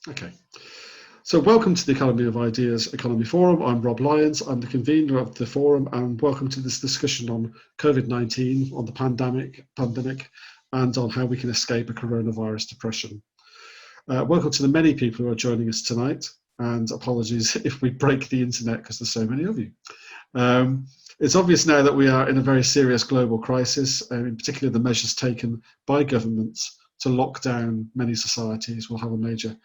Okay. So welcome to the Economy of Ideas Economy Forum. I'm Rob Lyons. I'm the convener of the forum, and welcome to this discussion on COVID-19, on the pandemic, and on how we can escape a coronavirus depression. Welcome to the many people who are joining us tonight, and apologies if we break the internet because there's so many of you. It's obvious now that we are in a very serious global crisis, in particular the measures taken by governments to lock down many societies will have a major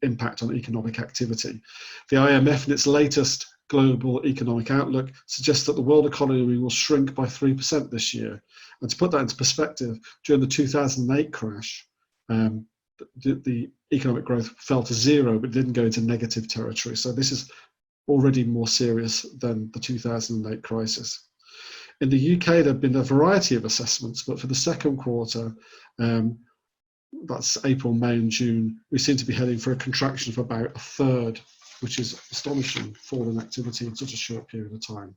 impact on economic activity. The IMF in its latest global economic outlook suggests that the world economy will shrink by 3% this year. And to put that into perspective, during the 2008 crash, the economic growth fell to zero, but didn't go into negative territory. So this is already more serious than the 2008 crisis. In the UK, there have been a variety of assessments, but for the second quarter, that's April, May and June, we seem to be heading for a contraction of about a third, which is astonishing fall in activity in such a short period of time.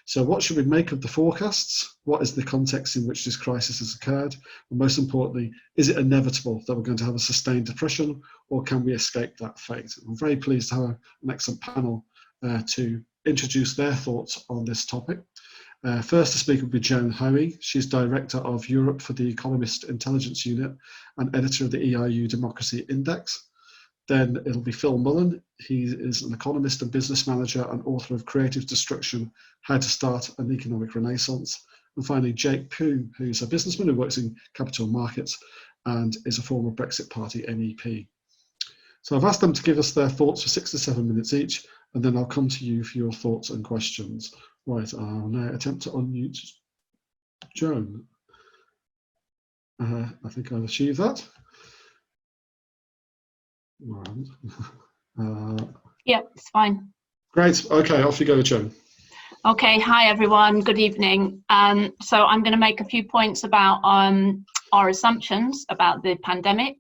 So what should we make of the forecasts? What is the context in which this crisis has occurred? And most importantly, is it inevitable that we're going to have a sustained depression, or can we escape that fate? I'm very pleased to have an excellent panel to introduce their thoughts on this topic. First to speak will be Joan Hoey. She's Director of Europe for the Economist Intelligence Unit and Editor of the EIU Democracy Index. Then it'll be Phil Mullan. He is an economist and business manager and author of Creative Destruction, How to Start an Economic Renaissance. And finally, Jake Pugh, who's a businessman who works in capital markets and is a former Brexit Party MEP. So I've asked them to give us their thoughts for 6 to 7 minutes each, and then I'll come to you for your thoughts and questions. Right, I'll now attempt to unmute Joan. I think I've achieved that. Yeah, it's fine. Great, okay, off you go, Joan. Okay, hi everyone, good evening. So I'm going to make a few points about our assumptions about the pandemic,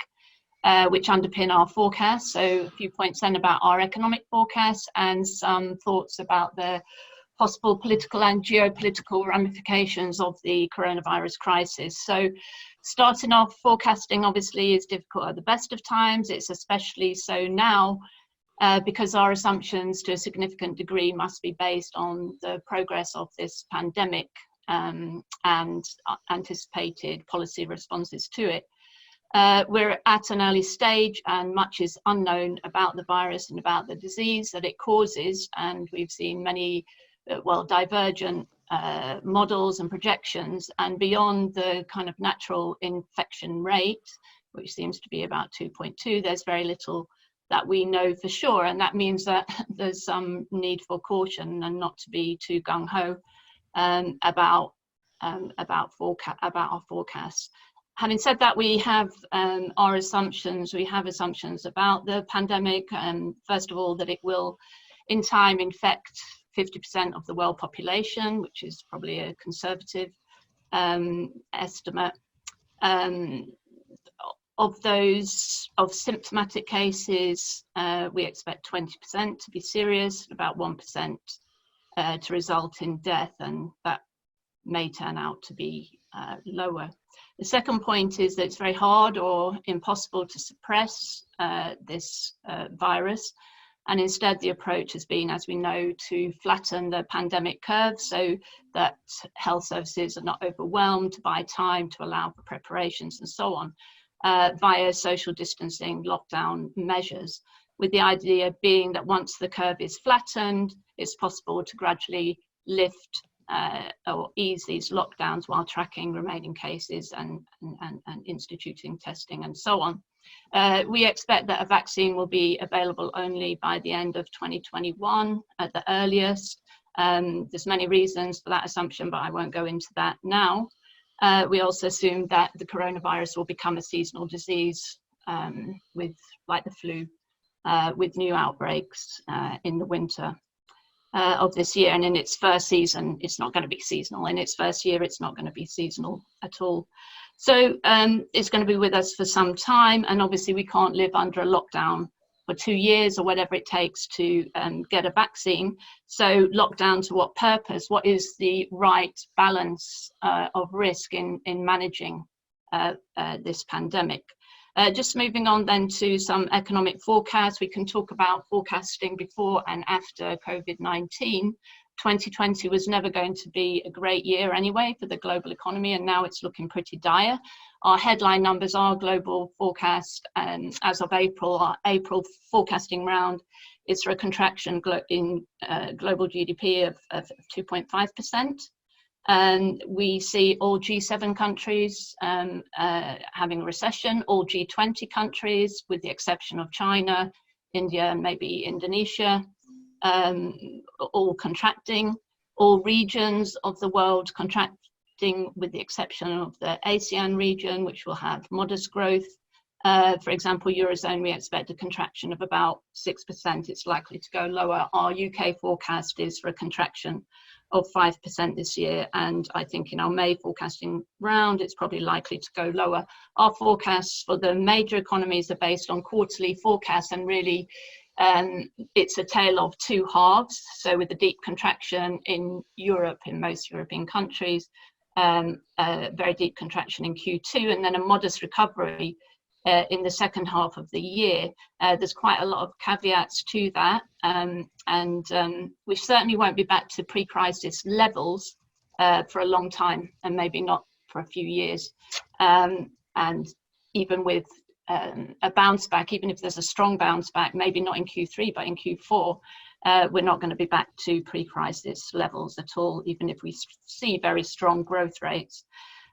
which underpin our forecast. So a few points then about our economic forecast and some thoughts about the possible political and geopolitical ramifications of the coronavirus crisis. So starting off, forecasting obviously is difficult at the best of times. It's especially so now because our assumptions to a significant degree must be based on the progress of this pandemic and anticipated policy responses to it. We're at an early stage and much is unknown about the virus and about the disease that it causes, and we've seen many divergent models and projections, and beyond the kind of natural infection rate, which seems to be about 2.2, there's very little that we know for sure, and that means that there's some need for caution and not to be too gung-ho about our forecasts. Having said that, we have our assumptions. We have assumptions about the pandemic, and first of all, that it will in time infect 50% of the world population, which is probably a conservative estimate. Of symptomatic cases, we expect 20% to be serious, about 1% to result in death, and that may turn out to be lower. The second point is that it's very hard or impossible to suppress this virus. And instead, the approach has been, as we know, to flatten the pandemic curve so that health services are not overwhelmed, to buy time, to allow for preparations and so on, via social distancing, lockdown measures, with the idea being that once the curve is flattened, it's possible to gradually lift or ease these lockdowns while tracking remaining cases and instituting testing and so on. We expect that a vaccine will be available only by the end of 2021 at the earliest. There's many reasons for that assumption, but I won't go into that now. We also assume that the coronavirus will become a seasonal disease with, like the flu, with new outbreaks in the winter of this year. And in its first season, it's not going to be seasonal. In its first year, it's not going to be seasonal at all. So it's going to be with us for some time. And obviously, we can't live under a lockdown for 2 years or whatever it takes to get a vaccine. So lockdown to what purpose? What is the right balance of risk in managing this pandemic? Just moving on then to some economic forecasts, we can talk about forecasting before and after COVID-19. 2020 was never going to be a great year anyway for the global economy, and now it's looking pretty dire. Our headline numbers are global forecast, and as of April, our April forecasting round is for a contraction in global GDP of 2.5%. And we see all G7 countries having a recession, all G20 countries, with the exception of China, India, and maybe Indonesia, all contracting, all regions of the world contracting, with the exception of the ASEAN region, which will have modest growth. For example, Eurozone, we expect a contraction of about 6%. It's likely to go lower. Our UK forecast is for a contraction of 5% this year, and I think in our May forecasting round, it's probably likely to go lower. Our forecasts for the major economies are based on quarterly forecasts, and really it's a tale of two halves. So with a deep contraction in Europe, in most European countries, a very deep contraction in Q2, and then a modest recovery in the second half of the year. There's quite a lot of caveats to that, and we certainly won't be back to pre-crisis levels for a long time, and maybe not for a few years. And even with a bounce back, even if there's a strong bounce back, maybe not in Q3, but in Q4, we're not going to be back to pre-crisis levels at all, even if we see very strong growth rates.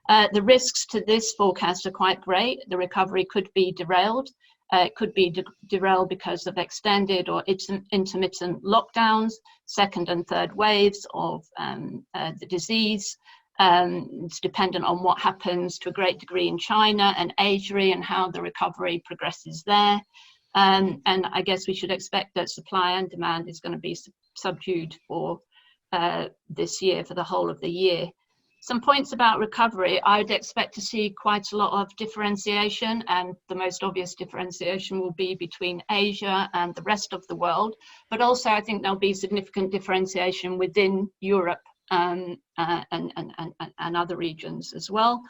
The risks to this forecast are quite great. The recovery could be derailed. It could be derailed because of extended or intermittent lockdowns, second and third waves of the disease. It's dependent on what happens to a great degree in China and Asia and how the recovery progresses there. And I guess we should expect that supply and demand is going to be subdued for this year, for the whole of the year. Some points about recovery: I would expect to see quite a lot of differentiation, and the most obvious differentiation will be between Asia and the rest of the world. But also I think there'll be significant differentiation within Europe and other regions as well.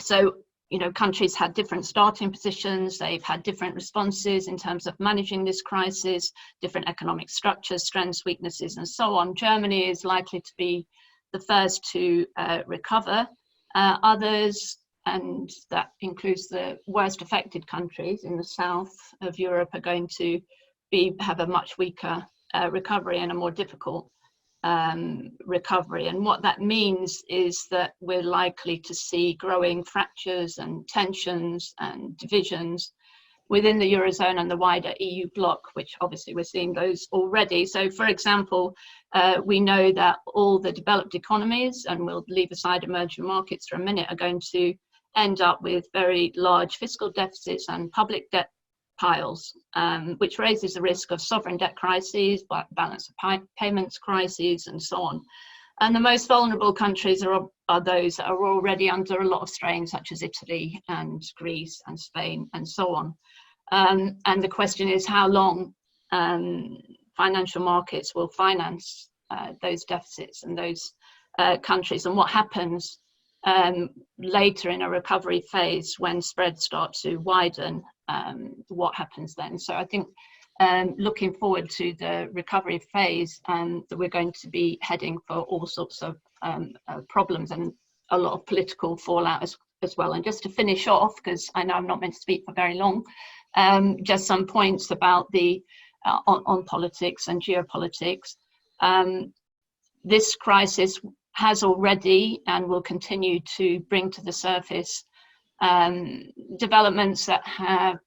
So, you know, countries had different starting positions, they've had different responses in terms of managing this crisis, different economic structures, strengths, weaknesses, and so on. Germany is likely to be the first to recover. Others, and that includes the worst affected countries in the south of Europe, are going to have a much weaker recovery and a more difficult recovery. And what that means is that we're likely to see growing fractures and tensions and divisions within the Eurozone and the wider EU bloc, which obviously we're seeing those already. So, for example, we know that all the developed economies, and we'll leave aside emerging markets for a minute, are going to end up with very large fiscal deficits and public debt piles, which raises the risk of sovereign debt crises, balance of payments crises, and so on. And the most vulnerable countries are those that are already under a lot of strain, such as Italy and Greece and Spain and so on. And the question is how long financial markets will finance those deficits and those countries, and what happens later in a recovery phase when spreads start to widen, what happens then. So I think looking forward to the recovery phase, that we're going to be heading for all sorts of problems and a lot of political fallout as well. And just to finish off, because I know I'm not meant to speak for very long, just some points about the on politics and geopolitics. This crisis has already and will continue to bring to the surface developments that have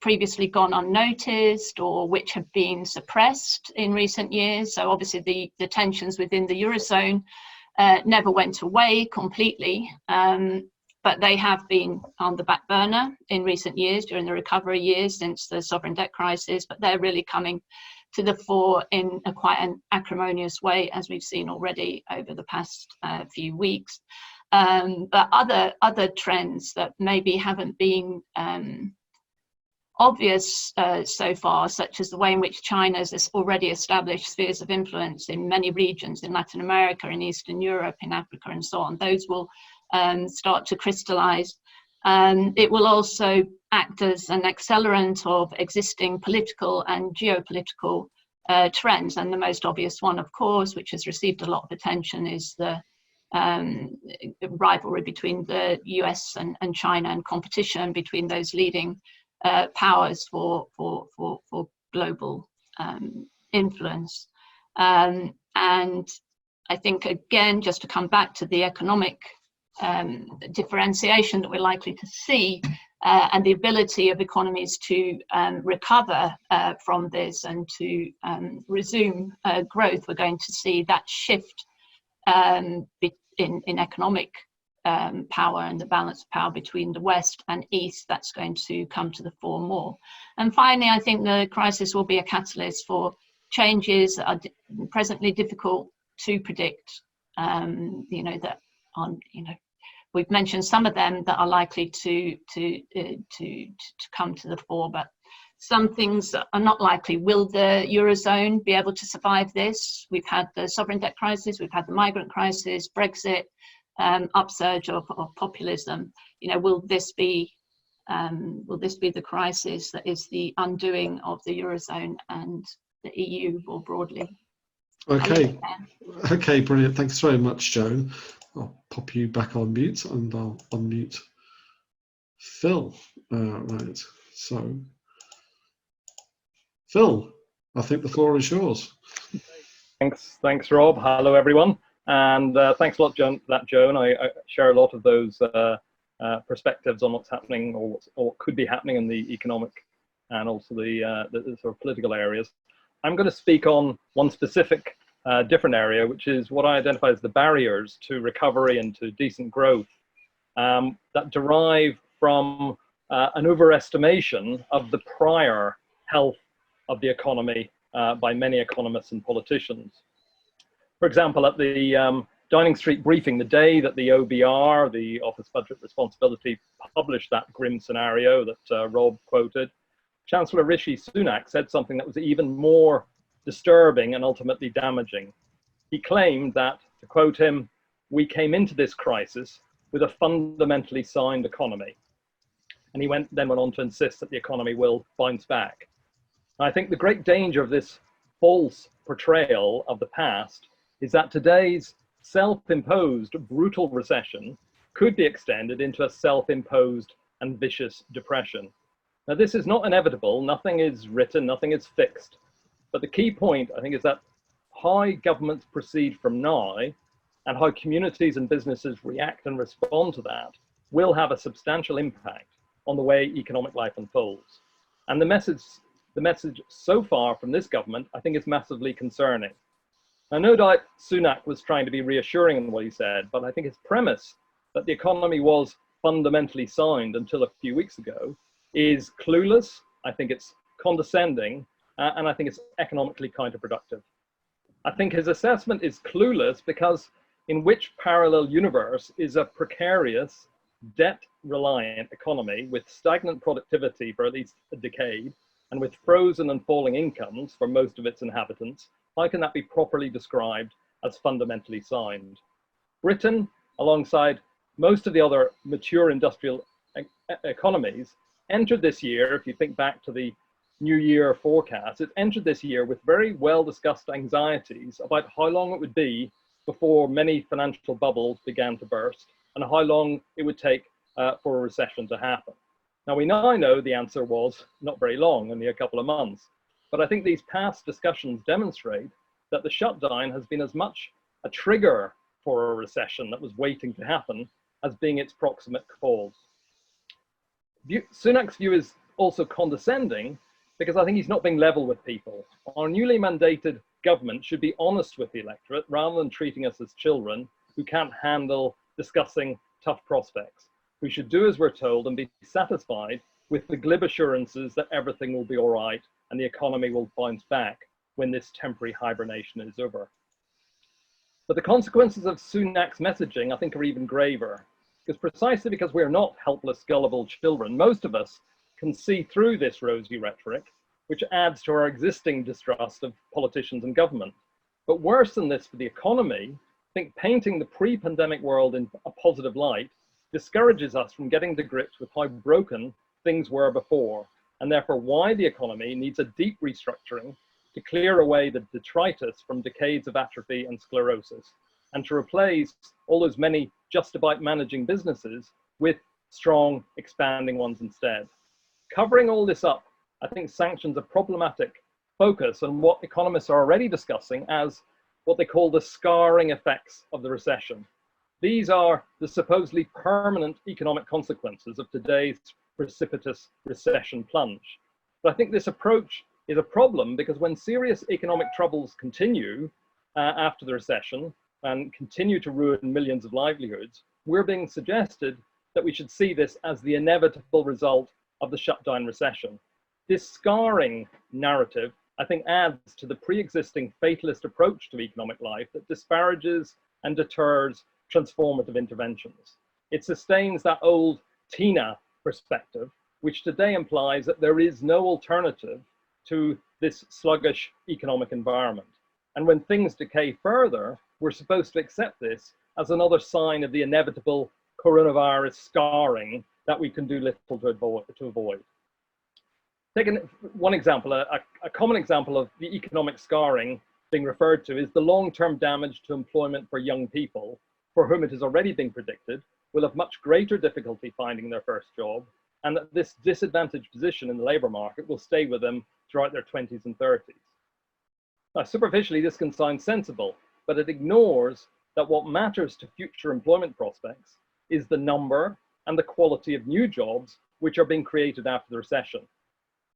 previously gone unnoticed or which have been suppressed in recent years. So obviously the tensions within the Eurozone never went away completely, but they have been on the back burner in recent years, during the recovery years since the sovereign debt crisis, but they're really coming to the fore in quite an acrimonious way, as we've seen already over the past few weeks. But other trends that maybe haven't been obvious so far, such as the way in which China has already established spheres of influence in many regions in Latin America, in Eastern Europe, in Africa, and so on. Those will start to crystallize It will also act as an accelerant of existing political and geopolitical trends. And the most obvious one, of course, which has received a lot of attention, is the rivalry between the US and China, and competition between those leading powers for global influence. And I think, again, just to come back to the economic differentiation that we're likely to see, and the ability of economies to recover from this and to resume growth, we're going to see that shift in economic power and the balance of power between the West and East. That's going to come to the fore more. And finally, I think the crisis will be a catalyst for changes that are presently difficult to predict. That on we've mentioned some of them that are likely to come to the fore, but some things that are not likely. Will the Eurozone be able to survive this? We've had the sovereign debt crisis, we've had the migrant crisis, Brexit, upsurge of populism. Will this be the crisis that is the undoing of the Eurozone and the EU more broadly? Okay, brilliant. Thanks very much, Joan. I'll pop you back on mute, and I'll unmute Phil. Right, so Phil, I think the floor is yours. Thanks, Rob. Hello, everyone, and thanks a lot, Joan. I share a lot of those perspectives on what's happening, or what could be happening in the economic and also the sort of political areas. I'm going to speak on one specific different area, which is what I identify as the barriers to recovery and to decent growth that derive from an overestimation of the prior health of the economy by many economists and politicians. For example, at the Downing Street briefing, the day that the OBR, the Office Budget Responsibility, published that grim scenario that Rob quoted, Chancellor Rishi Sunak said something that was even more disturbing and ultimately damaging. He claimed that, to quote him, "We came into this crisis with a fundamentally sound economy." And he then went on to insist that the economy will bounce back. I think the great danger of this false portrayal of the past is that today's self-imposed brutal recession could be extended into a self-imposed and vicious depression. Now, this is not inevitable. Nothing is written, nothing is fixed. But the key point, I think, is that how governments proceed from now and how communities and businesses react and respond to that will have a substantial impact on the way economic life unfolds. And the message so far from this government, I think, is massively concerning. Now, no doubt Sunak was trying to be reassuring in what he said, but I think his premise that the economy was fundamentally sound until a few weeks ago is clueless. I think it's condescending, and I think it's economically counterproductive. I think his assessment is clueless because in which parallel universe is a precarious, debt-reliant economy with stagnant productivity for at least a decade and with frozen and falling incomes for most of its inhabitants, how can that be properly described as fundamentally sound? Britain, alongside most of the other mature industrial economies, entered this year, if you think back to the New Year forecast, it entered this year with very well discussed anxieties about how long it would be before many financial bubbles began to burst and how long it would take for a recession to happen. Now, we now know the answer was not very long, only a couple of months. But I think these past discussions demonstrate that the shutdown has been as much a trigger for a recession that was waiting to happen as being its proximate cause. Sunak's view is also condescending because I think he's not being level with people. Our newly mandated government should be honest with the electorate rather than treating us as children who can't handle discussing tough prospects. We should do as we're told and be satisfied with the glib assurances that everything will be all right and the economy will bounce back when this temporary hibernation is over. But the consequences of Sunak's messaging, I think, are even graver, because precisely because we're not helpless, gullible children, most of us can see through this rosy rhetoric, which adds to our existing distrust of politicians and government. But worse than this for the economy, I think painting the pre-pandemic world in a positive light discourages us from getting to grips with how broken things were before, and therefore why the economy needs a deep restructuring to clear away the detritus from decades of atrophy and sclerosis, and to replace all those many just about managing businesses with strong, expanding ones instead. Covering all this up, I think sanctions a problematic focus on what economists are already discussing as what they call the scarring effects of the recession. These are the supposedly permanent economic consequences of today's precipitous recession plunge. But I think this approach is a problem because when serious economic troubles continue after the recession and continue to ruin millions of livelihoods, we're being suggested that we should see this as the inevitable result of the shutdown recession. This scarring narrative, I think, adds to the pre-existing fatalist approach to economic life that disparages and deters transformative interventions. It sustains that old TINA perspective, which today implies that there is no alternative to this sluggish economic environment. And when things decay further, we're supposed to accept this as another sign of the inevitable coronavirus scarring that we can do little to avoid. Take one example, a common example of the economic scarring being referred to is the long-term damage to employment for young people, for whom it has already been predicted will have much greater difficulty finding their first job, and that this disadvantaged position in the labour market will stay with them throughout their 20s and 30s. Now, superficially, this can sound sensible, but it ignores that what matters to future employment prospects is the number and the quality of new jobs which are being created after the recession.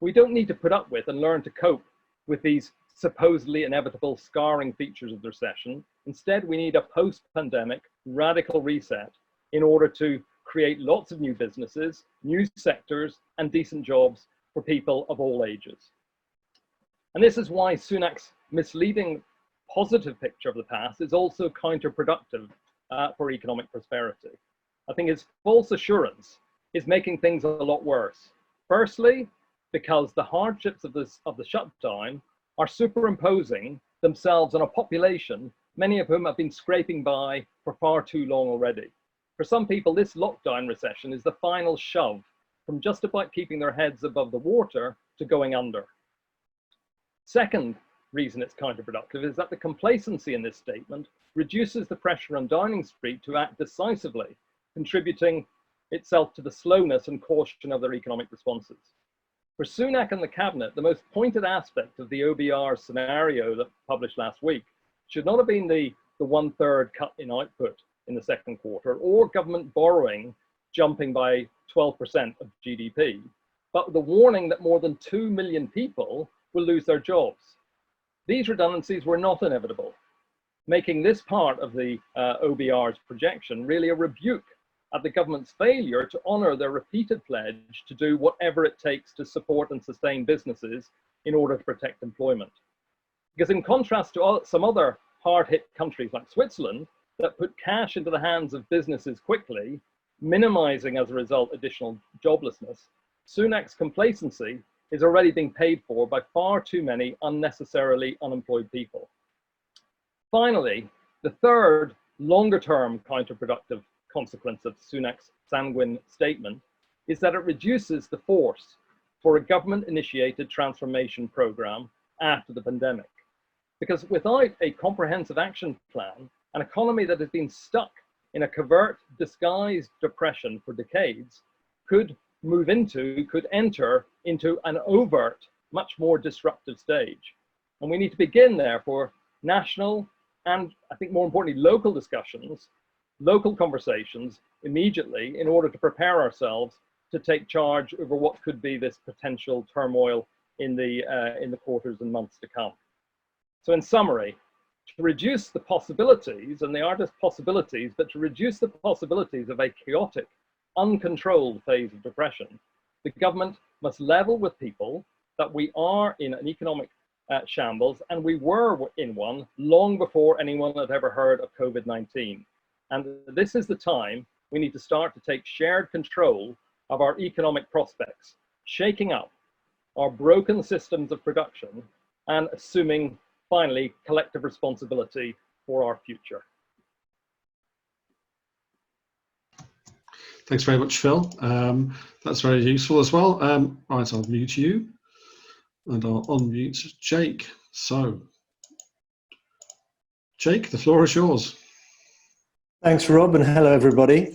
We don't need to put up with and learn to cope with these supposedly inevitable scarring features of the recession. Instead, we need a post-pandemic radical reset in order to create lots of new businesses, new sectors, and decent jobs for people of all ages. And this is why Sunak's misleading positive picture of the past is also counterproductive for economic prosperity. I think his false assurance is making things a lot worse. Firstly, because the hardships of the shutdown are superimposing themselves on a population, many of whom have been scraping by for far too long already. For some people, this lockdown recession is the final shove from just about keeping their heads above the water to going under. Second reason it's counterproductive is that the complacency in this statement reduces the pressure on Downing Street to act decisively, contributing itself to the slowness and caution of their economic responses. For Sunak and the cabinet, the most pointed aspect of the OBR scenario that published last week should not have been the 1/3 cut in output in the second quarter or government borrowing jumping by 12% of GDP, but the warning that more than 2 million people will lose their jobs. These redundancies were not inevitable, making this part of the OBR's projection really a rebuke at the government's failure to honour their repeated pledge to do whatever it takes to support and sustain businesses in order to protect employment. Because in contrast to some other hard-hit countries like Switzerland that put cash into the hands of businesses quickly, minimising as a result additional joblessness, Sunak's complacency is already being paid for by far too many unnecessarily unemployed people. Finally, the third longer-term counterproductive consequence of Sunak's sanguine statement is that it reduces the force for a government-initiated transformation program after the pandemic. Because without a comprehensive action plan, an economy that has been stuck in a covert, disguised depression for decades could enter into an overt, much more disruptive stage. And we need to begin, therefore, national and, I think more importantly, local discussions, local conversations immediately in order to prepare ourselves to take charge over what could be this potential turmoil in the quarters and months to come. So in summary, to reduce the possibilities, and they are just possibilities, but to reduce the possibilities of a chaotic, uncontrolled phase of depression, the government must level with people that we are in an economic shambles, and we were in one long before anyone had ever heard of COVID-19. And this is the time we need to start to take shared control of our economic prospects, shaking up our broken systems of production and assuming, finally, collective responsibility for our future. Thanks very much, Phil. That's very useful as well. Right, I'll mute you and I'll unmute Jake. So, Jake, the floor is yours. Thanks, Rob, and hello, everybody.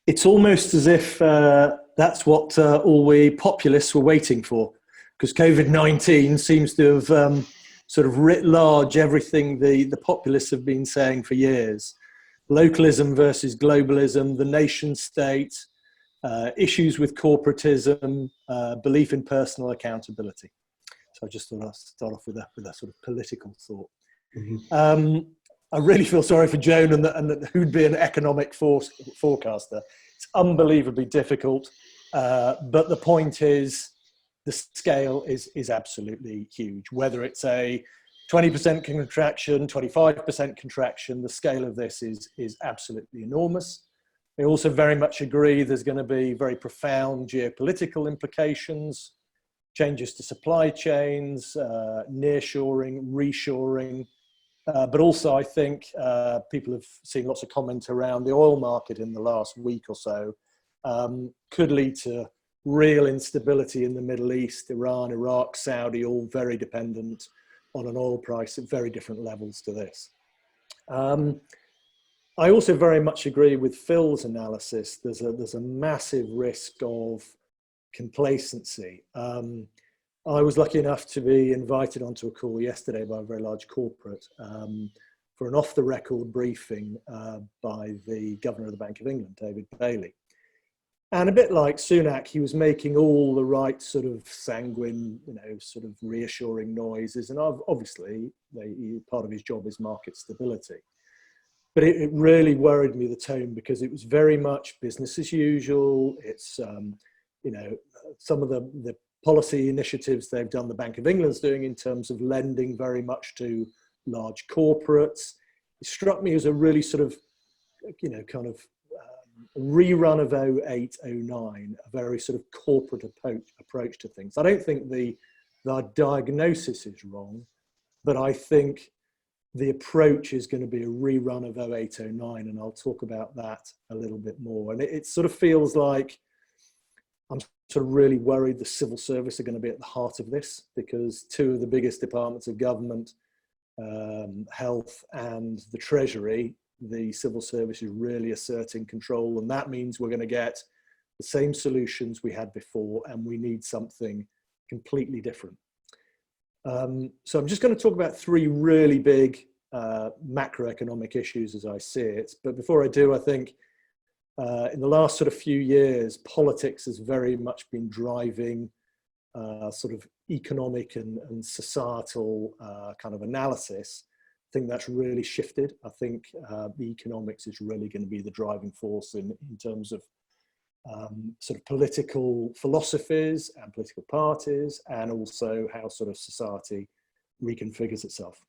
It's almost as if that's what all we populists were waiting for, because COVID-19 seems to have sort of writ large everything the populists have been saying for years. Localism versus globalism, the nation state, issues with corporatism, belief in personal accountability. So I just thought I'd start off with that sort of political thought. Mm-hmm. I really feel sorry for Joan and who'd be an economic forecaster. It's unbelievably difficult, but the point is the scale is absolutely huge. Whether it's a 20% contraction, 25% contraction, the scale of this is absolutely enormous. I also very much agree there's going to be very profound geopolitical implications, changes to supply chains, nearshoring, reshoring. But also, I think people have seen lots of comment around the oil market in the last week or so, could lead to real instability in the Middle East, Iran, Iraq, Saudi, all very dependent on an oil price at very different levels to this. I also very much agree with Phil's analysis. There's a massive risk of complacency. I was lucky enough to be invited onto a call yesterday by a very large corporate for an off-the-record briefing by the Governor of the Bank of England, David Bailey. And a bit like Sunak, he was making all the right sort of sanguine, sort of reassuring noises. And obviously, part of his job is market stability. But it really worried me, the tone, because it was very much business as usual. It's, some of the policy initiatives they've done, the Bank of England's doing in terms of lending very much to large corporates. It struck me as a really sort of, kind of rerun of 08, 09, a very sort of corporate approach to things. I don't think the diagnosis is wrong, but I think the approach is going to be a rerun of 08, 09, and I'll talk about that a little bit more. And it sort of feels like I'm sort of really worried the civil service are going to be at the heart of this, because two of the biggest departments of government, health and the Treasury, the civil service is really asserting control, and that means we're going to get the same solutions we had before, and we need something completely different. So I'm just going to talk about three really big macroeconomic issues as I see it. But before I do, I think in the last sort of few years, politics has very much been driving sort of economic and societal kind of analysis. I think that's really shifted. I think the economics is really going to be the driving force in terms of sort of political philosophies and political parties, and also how sort of society reconfigures itself.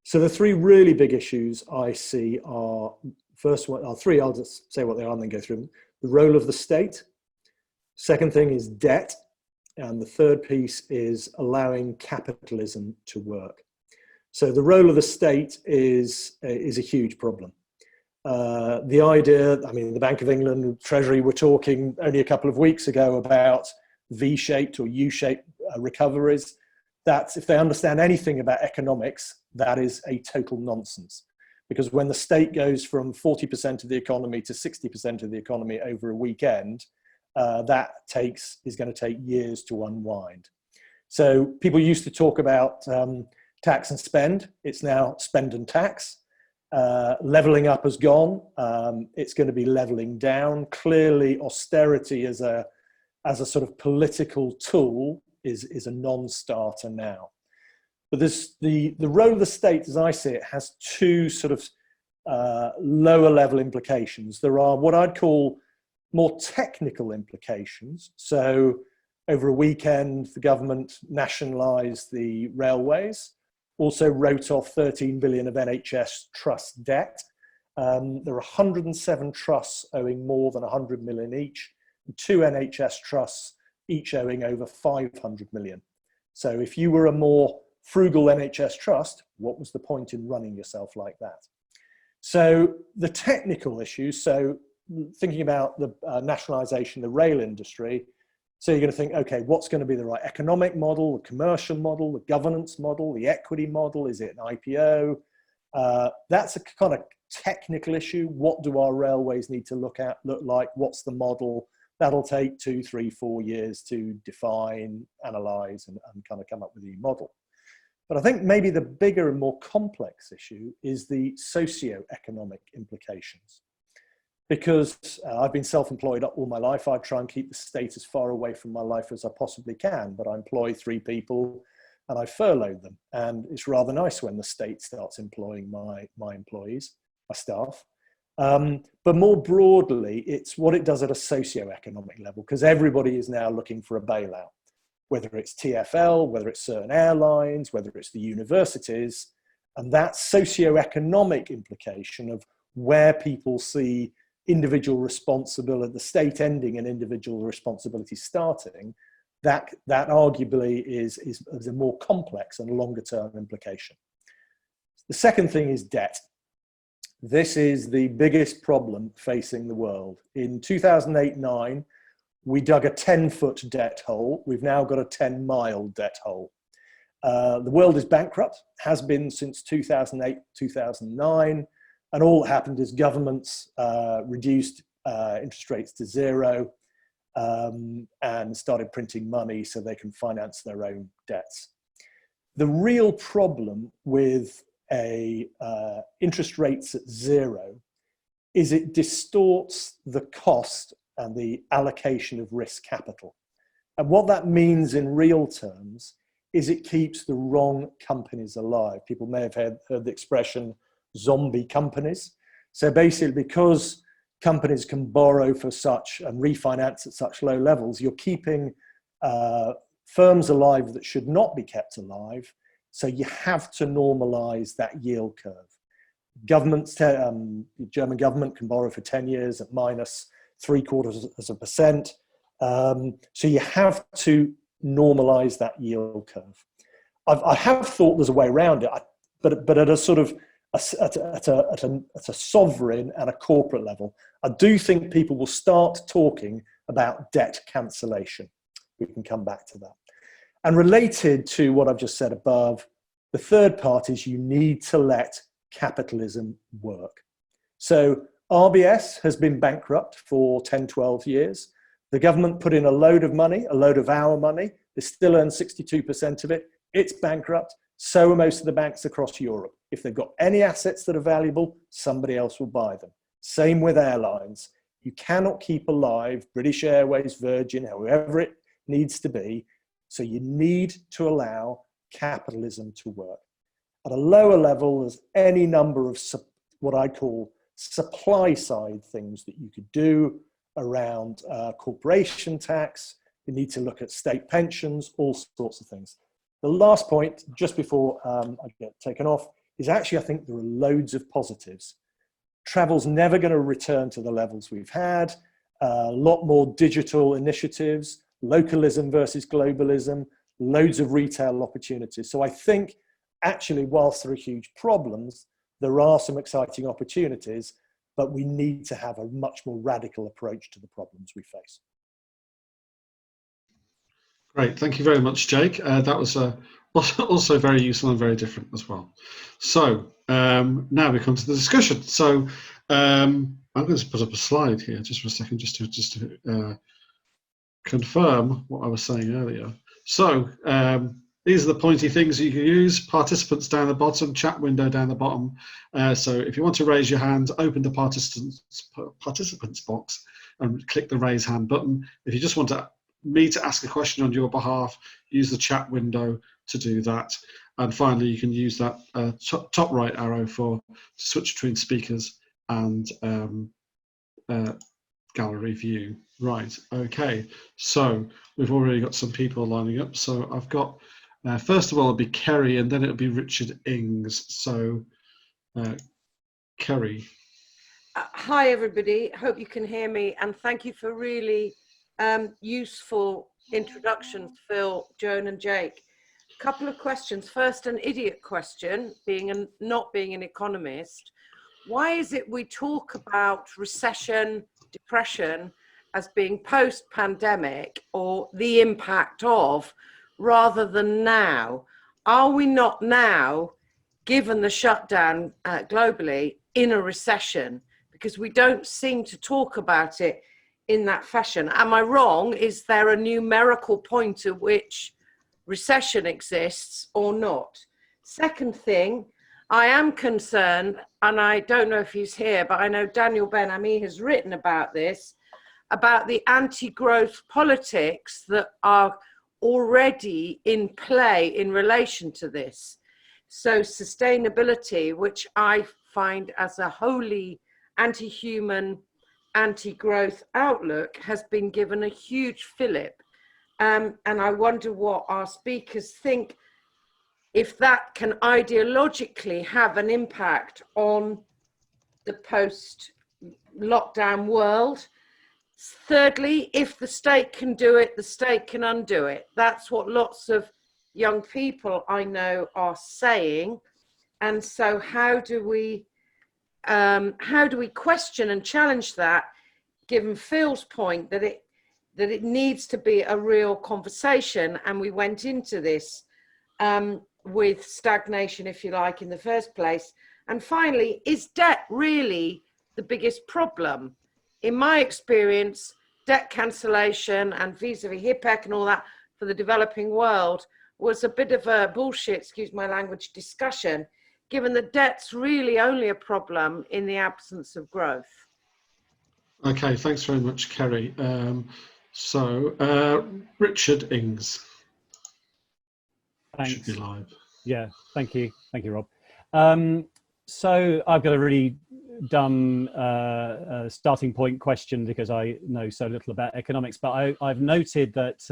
So the three really big issues I see are, first one, three, I'll just say what they are and then go through them. The role of the state. Second thing is debt. And the third piece is allowing capitalism to work. So the role of the state is a huge problem. The idea, I mean, the Bank of England, Treasury were talking only a couple of weeks ago about V-shaped or U-shaped recoveries. That's, if they understand anything about economics, that is a total nonsense. Because when the state goes from 40% of the economy to 60% of the economy over a weekend, that is going to take years to unwind. So people used to talk about tax and spend. It's now spend and tax. Leveling up has gone. It's going to be leveling down. Clearly, austerity as a sort of political tool is a non-starter now. But the role of the state, as I see it, has two sort of lower level implications. There are what I'd call more technical implications. So over a weekend, the government nationalised the railways, also wrote off 13 billion of NHS trust debt. There are 107 trusts owing more than 100 million each, and two NHS trusts each owing over 500 million. So if you were a more frugal NHS trust, what was the point in running yourself like that? So the technical issues, so thinking about the nationalisation of the rail industry. So you're going to think, okay, what's going to be the right economic model, the commercial model, the governance model, the equity model? Is it an IPO? That's a kind of technical issue. What do our railways need to look like? What's the model? That'll take 2, 3, 4 years to define, analyse, and kind of come up with a new model. But I think maybe the bigger and more complex issue is the socio-economic implications. Because I've been self-employed all my life, I try and keep the state as far away from my life as I possibly can, but I employ 3 people and I furlough them. And it's rather nice when the state starts employing my employees, my staff. But more broadly, it's what it does at a socio-economic level, because everybody is now looking for a bailout, whether it's TfL, whether it's certain airlines, whether it's the universities. And that socio-economic implication of where people see individual responsibility, the state ending and individual responsibility starting, that arguably is a more complex and longer term implication. The second thing is debt. This is the biggest problem facing the world. In 2008-9, we dug a 10-foot debt hole. We've now got a 10-mile debt hole. The world is bankrupt, has been since 2008, 2009. And all that happened is governments reduced interest rates to 0 and started printing money so they can finance their own debts. The real problem with interest rates at 0 is it distorts the cost and the allocation of risk capital. And what that means in real terms is it keeps the wrong companies alive. People may have heard the expression zombie companies. So basically, because companies can borrow for such and refinance at such low levels, you're keeping firms alive that should not be kept alive. So you have to normalize that yield curve. Governments, the German government can borrow for 10 years at -0.75%. So you have to normalize that yield curve. I have thought there's a way around it, but at a sort of at a sovereign and a corporate level, I do think people will start talking about debt cancellation. We can come back to that. And related to what I've just said above, the third part is you need to let capitalism work. So RBS has been bankrupt for 10, 12 years. The government put in a load of money, a load of our money. They still earn 62% of it. It's bankrupt. So are most of the banks across Europe. If they've got any assets that are valuable, somebody else will buy them. Same with airlines. You cannot keep alive British Airways, Virgin, however it needs to be. So you need to allow capitalism to work. At a lower level, there's any number of what I call supply side things that you could do around corporation tax. You need to look at state pensions, all sorts of things. The last point, just before I get taken off, is actually I think there are loads of positives. Travel's never going to return to the levels we've had. A lot more digital initiatives, localism versus globalism, loads of retail opportunities. So I think actually, whilst there are huge problems, there are some exciting opportunities, but we need to have a much more radical approach to the problems we face. Great, thank you very much, Jake. That was also very useful and very different as well. So now we come to the discussion. So I'm going to put up a slide here just for a second, just to confirm what I was saying earlier. So these are the pointy things you can use. Participants down the bottom, chat window down the bottom. So if you want to raise your hand, open the participants box and click the raise hand button. If you just want me to ask a question on your behalf, use the chat window to do that. And finally, you can use that top right arrow to switch between speakers and gallery view. Right, okay. So we've already got some people lining up. So I've got, first of all, it'll be Kerry and then it'll be Richard Ings. So Kerry. Hi, everybody. Hope you can hear me. And thank you for really useful introductions, Phil, Joan and Jake. A couple of questions. First, an idiot question, not being an economist. Why is it we talk about recession, depression as being post-pandemic or the impact of, rather than now. Are we not now, given the shutdown globally, in a recession? Because we don't seem to talk about it in that fashion. Am I wrong? Is there a numerical point at which recession exists or not? Second thing, I am concerned, and I don't know if he's here, but I know Daniel Ben-Ami has written about this, about the anti-growth politics that are already in play in relation to this. So sustainability, which I find as a wholly anti-human, anti-growth outlook, has been given a huge fillip. And I wonder what our speakers think, if that can ideologically have an impact on the post-lockdown world. Thirdly, if the state can do it, the state can undo it. That's what lots of young people I know are saying. And so how do we question and challenge that, given Phil's point that it needs to be a real conversation? And we went into this with stagnation, if you like, in the first place. And finally, is debt really the biggest problem? In my experience, debt cancellation and vis-a-vis HIPEC and all that for the developing world was a bit of a bullshit, excuse my language, discussion, given that debt's really only a problem in the absence of growth. Okay, thanks very much, Kerry. Richard Ings. Thanks. Should be live. Yeah, thank you, Rob. So I've got a really dumb starting point question because I know so little about economics, but I've noted that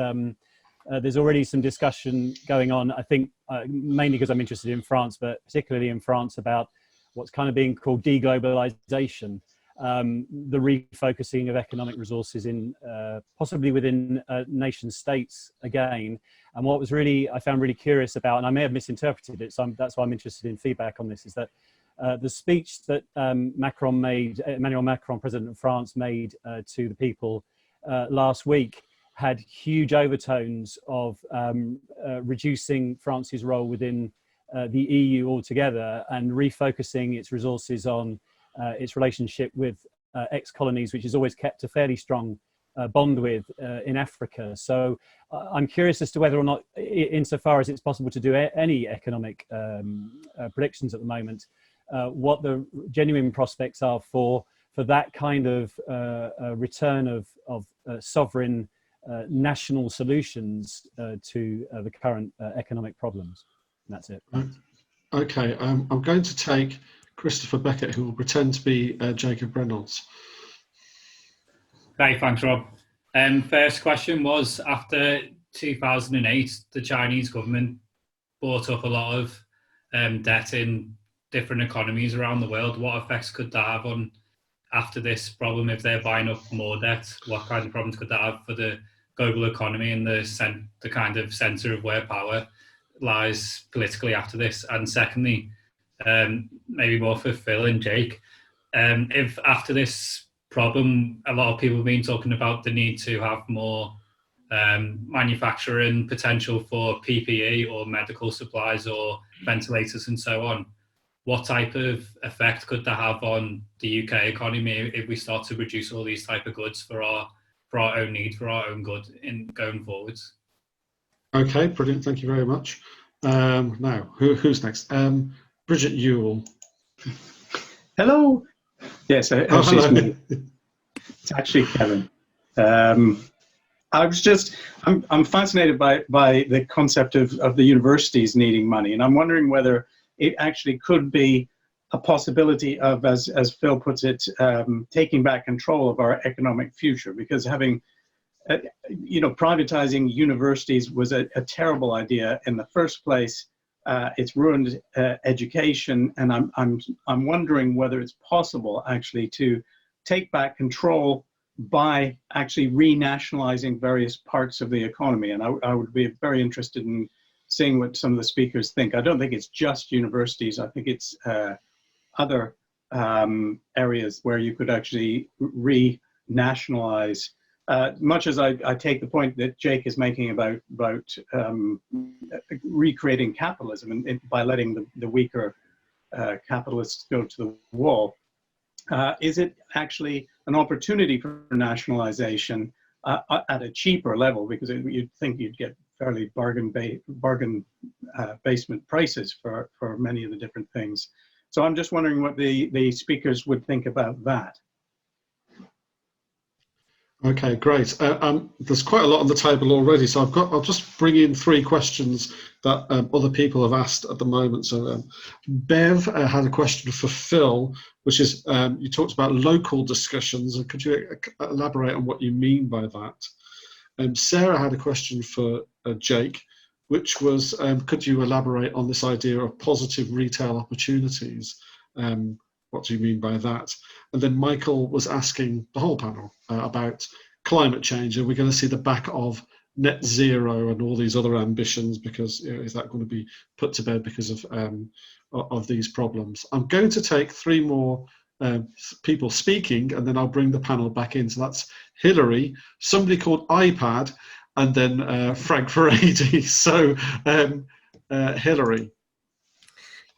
there's already some discussion going on, I think mainly because I'm interested in France, but particularly in France, about what's kind of being called deglobalization, the refocusing of economic resources in possibly within nation states again. And what was really, I found really curious about, and I may have misinterpreted it, so that's why I'm interested in feedback on this, is that the speech that Emmanuel Macron, President of France, made to the people last week had huge overtones of reducing France's role within the EU altogether and refocusing its resources on its relationship with ex-colonies, which has always kept a fairly strong bond with in Africa. So I'm curious as to whether or not, insofar as it's possible to do any economic predictions at the moment, what the genuine prospects are for that kind of return of sovereign national solutions to the current economic problems. And that's it. Thanks. Okay, I'm going to take Christopher Beckett, who will pretend to be Jacob Reynolds. Okay, thanks, Rob. First question was, after 2008, the Chinese government bought up a lot of debt in different economies around the world. What effects could that have on, after this problem, if they're buying up more debt? What kind of problems could that have for the global economy and the kind of centre of where power lies politically after this? And secondly, maybe more for Phil and Jake, if after this problem, a lot of people have been talking about the need to have more manufacturing potential for PPE or medical supplies or ventilators and so on. What type of effect could that have on the UK economy if we start to produce all these type of goods for our own need, for our own good in going forwards? Okay, brilliant. Thank you very much. Now, who's next? Bridget Ewell. Hello. Yes, actually, it's me. It's actually Kevin. I'm fascinated by the concept of the universities needing money, and I'm wondering whether it actually could be a possibility of, as Phil puts it, taking back control of our economic future, because having, privatizing universities was a terrible idea in the first place. It's ruined education, and I'm wondering whether it's possible actually to take back control by actually renationalizing various parts of the economy. And I would be very interested in seeing what some of the speakers think. I don't think it's just universities. I think it's other areas where you could actually nationalize. Much as I take the point that Jake is making about recreating capitalism and by letting the weaker capitalists go to the wall, is it actually an opportunity for nationalization at a cheaper level? Because you'd think you'd get fairly bargain basement prices for many of the different things. So I'm just wondering what the speakers would think about that. Okay, great. There's quite a lot on the table already, so I'll just bring in three questions that other people have asked at the moment. So Bev had a question for Phil, which is, you talked about local discussions, and could you elaborate on what you mean by that? Sarah had a question for Jake, which was, could you elaborate on this idea of positive retail opportunities? What do you mean by that? And then Michael was asking the whole panel about climate change. Are we going to see the back of net zero and all these other ambitions? Because is that going to be put to bed because of these problems? I'm going to take three more people speaking, and then I'll bring the panel back in. So that's Hillary, somebody called iPad, and then Frank Farady. So Hillary.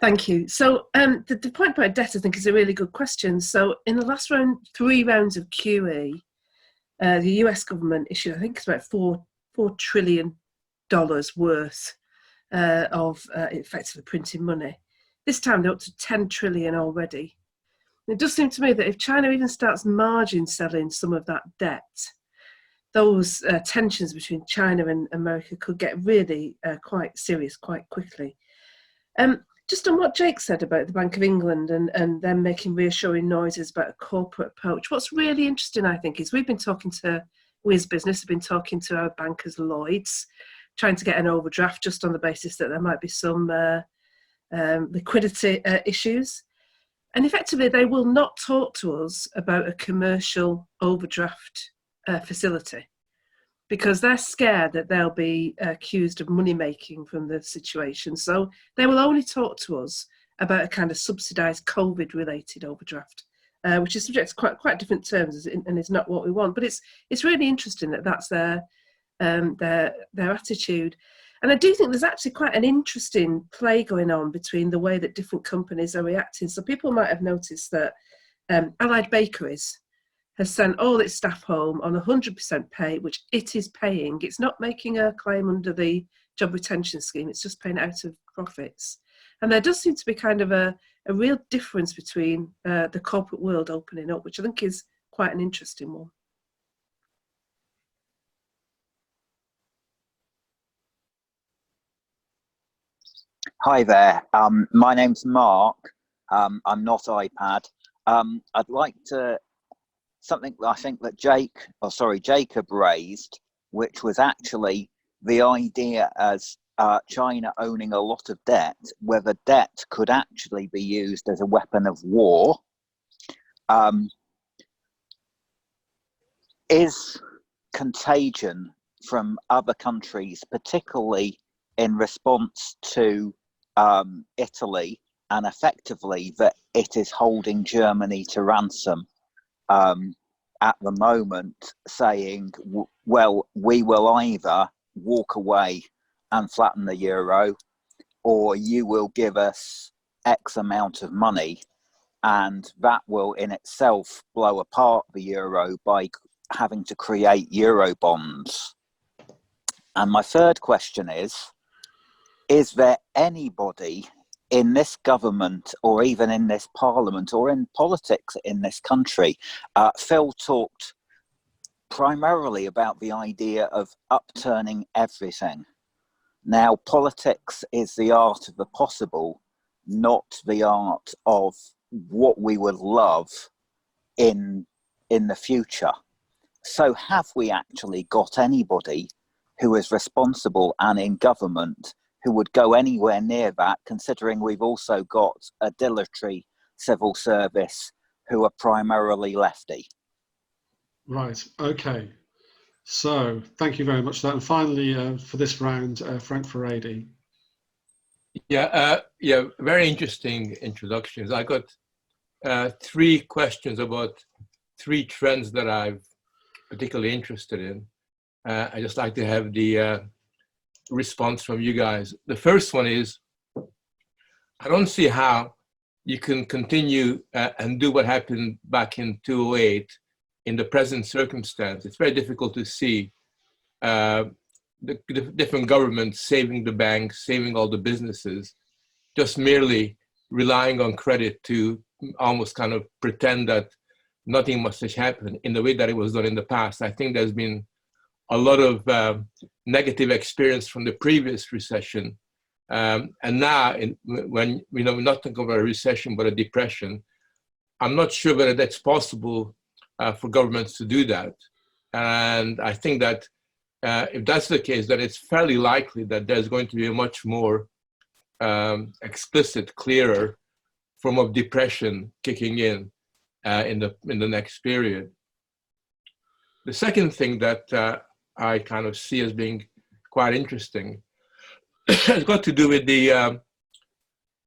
Thank you. So the point about debt, I think, is a really good question. So in the last three rounds of QE, the US government issued, I think it's about $4 trillion worth of effectively printing money. This time they're up to 10 trillion already. And it does seem to me that if China even starts margin selling some of that debt, those tensions between China and America could get really quite serious quite quickly. Just on what Jake said about the Bank of England and them making reassuring noises about a corporate approach, what's really interesting, I think, is we as business have been talking to our bankers, Lloyds, trying to get an overdraft just on the basis that there might be some liquidity issues. And effectively, they will not talk to us about a commercial overdraft facility, because they're scared that they'll be accused of money making from the situation. So they will only talk to us about a kind of subsidised COVID-related overdraft, which is subject to quite different terms and is not what we want. But it's really interesting that that's their attitude. And I do think there's actually quite an interesting play going on between the way that different companies are reacting. So people might have noticed that Allied Bakeries has sent all its staff home on 100% pay, which it is paying. It's not making a claim under the job retention scheme, it's just paying out of profits. And there does seem to be kind of a real difference between the corporate world opening up, which I think is quite an interesting one. Hi there, my name's Mark. I'm not iPad. I'd like to something I think that Jacob raised, which was actually the idea as China owning a lot of debt, whether debt could actually be used as a weapon of war. Is contagion from other countries, particularly in response to Italy, and effectively that it is holding Germany to ransom at the moment, saying, well, we will either walk away and flatten the euro, or you will give us X amount of money, and that will in itself blow apart the euro by having to create euro bonds. And my third question is there anybody in this government or even in this parliament or in politics in this country? Phil talked primarily about the idea of upturning everything. Now, politics is the art of the possible, not the art of what we would love in the future. So have we actually got anybody who is responsible and in government who would go anywhere near that, considering we've also got a dilatory civil service who are primarily lefty? Right, okay. So thank you very much for that. And finally, for this round, Frank Farady. Yeah, very interesting introductions. I got three questions about three trends that I'm particularly interested in. I just like to have the response from you guys. The first one is, I don't see how you can continue and do what happened back in 2008 in the present circumstance. It's very difficult to see the different governments saving the banks, saving all the businesses, just merely relying on credit to almost kind of pretend that nothing must have happened in the way that it was done in the past. I think there's been a lot of negative experience from the previous recession. And now, when we're not talking about a recession, but a depression, I'm not sure whether that's possible for governments to do that. And I think that if that's the case, then it's fairly likely that there's going to be a much more explicit, clearer form of depression kicking in the next period. The second thing that I kind of see as being quite interesting has got to do with the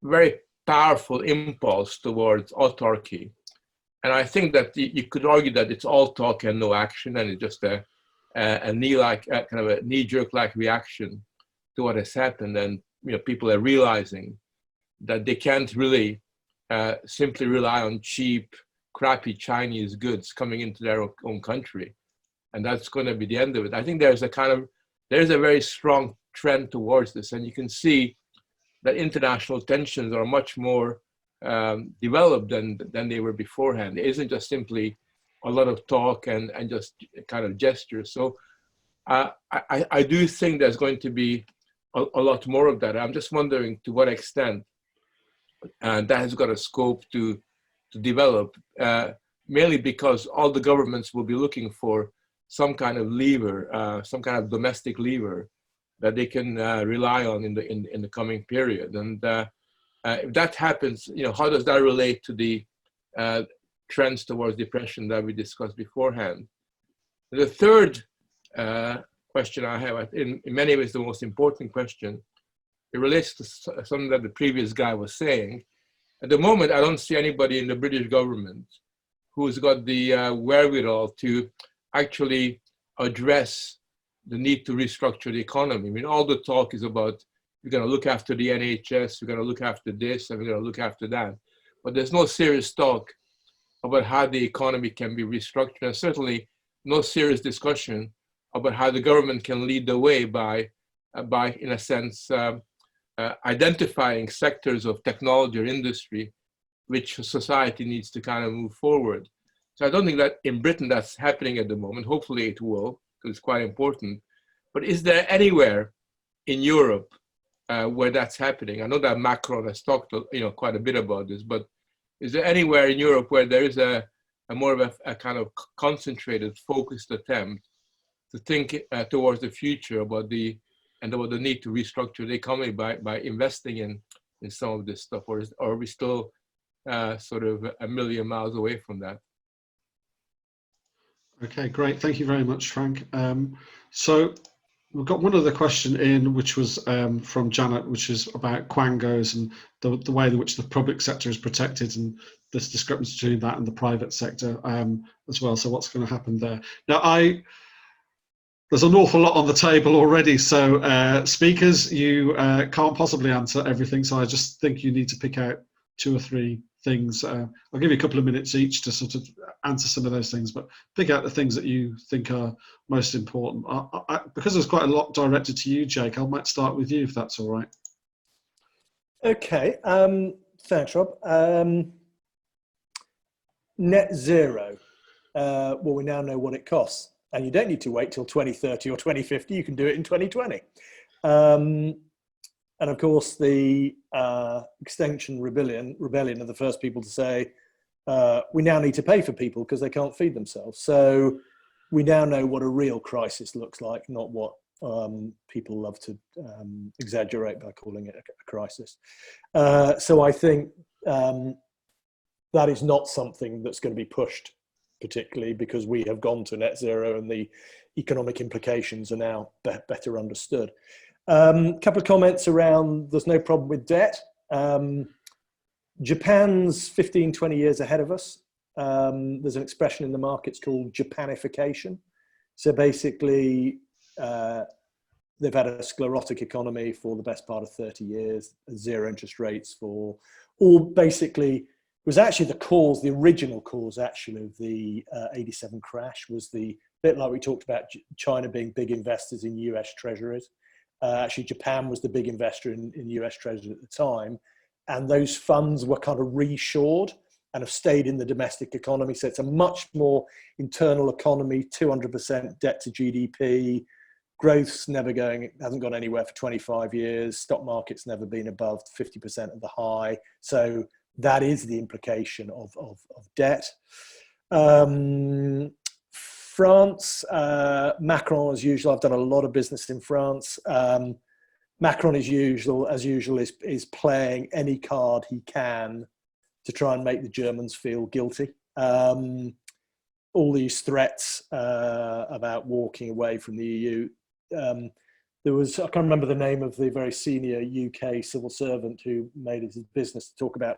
very powerful impulse towards autarky. And I think that you could argue that it's all talk and no action, and it's just a kind of a knee-jerk-like reaction to what has happened. And people are realizing that they can't really simply rely on cheap, crappy Chinese goods coming into their own country, and that's going to be the end of it. I think there's a very strong trend towards this, and you can see that international tensions are much more developed than they were beforehand. It isn't just simply a lot of talk and just kind of gestures. So I do think there's going to be a lot more of that. I'm just wondering to what extent that has got a scope to develop, mainly because all the governments will be looking for some kind of lever, some kind of domestic lever that they can rely on in the coming period. And if that happens, how does that relate to the trends towards depression that we discussed beforehand? The third question I have, in many ways the most important question, it relates to something that the previous guy was saying. At the moment, I don't see anybody in the British government who's got the wherewithal to actually address the need to restructure the economy. I mean, all the talk is about we're going to look after the NHS, we're going to look after this, and we're going to look after that. But there's no serious talk about how the economy can be restructured, and certainly no serious discussion about how the government can lead the way by in a sense, identifying sectors of technology or industry which society needs to kind of move forward. So I don't think that in Britain that's happening at the moment. Hopefully it will, because it's quite important. But is there anywhere in Europe where that's happening? I know that Macron has talked quite a bit about this, but is there anywhere in Europe where there is a more of a kind of concentrated, focused attempt to think towards the future about the need to restructure the economy by investing in some of this stuff, or are we still sort of a million miles away from that? Okay, great. Thank you very much, Frank. So we've got one other question in, which was from Janet, which is about quangos and the way in which the public sector is protected and this discrepancy between that and the private sector as well. So what's going to happen there? Now, there's an awful lot on the table already. So speakers, you can't possibly answer everything. So I just think you need to pick out 2 or 3 things. I'll give you a couple of minutes each to sort of answer some of those things, but pick out the things that you think are most important. Because there's quite a lot directed to you, Jake, I might start with you if that's all right. Okay, thanks, Rob. Net zero. Well, we now know what it costs, and you don't need to wait till 2030 or 2050. You can do it in 2020. And of course, the Extinction Rebellion are the first people to say, we now need to pay for people because they can't feed themselves. So we now know what a real crisis looks like, not what people love to exaggerate by calling it a crisis. So I think that is not something that's going to be pushed particularly, because we have gone to net zero and the economic implications are now better understood. Couple of comments around there's no problem with debt. Japan's 15, 20 years ahead of us. There's an expression in the markets called Japanification. So basically, they've had a sclerotic economy for the best part of 30 years, zero interest rates for all. Basically, it was actually the original cause actually of the 87 crash was the bit like we talked about China being big investors in US treasuries. Actually, Japan was the big investor in US treasuries at the time. And those funds were kind of reshored and have stayed in the domestic economy. So it's a much more internal economy, 200% debt to GDP. Growth's hasn't gone anywhere for 25 years. Stock market's never been above 50% of the high. So that is the implication of debt. France, Macron, as usual, I've done a lot of business in France. Macron, as usual, is playing any card he can to try and make the Germans feel guilty. All these threats about walking away from the EU. I can't remember the name of the very senior UK civil servant who made it his business to talk about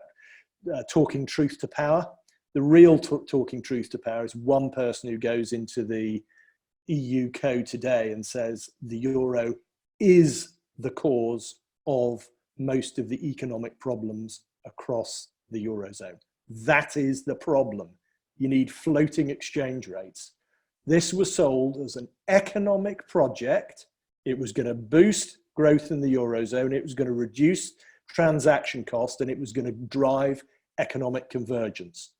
talking truth to power. The real talking truth to power is one person who goes into the EU code today and says the euro is the cause of most of the economic problems across the Eurozone. That is the problem. You need floating exchange rates. This was sold as an economic project. It was going to boost growth in the Eurozone. It was going to reduce transaction cost, and it was going to drive economic convergence.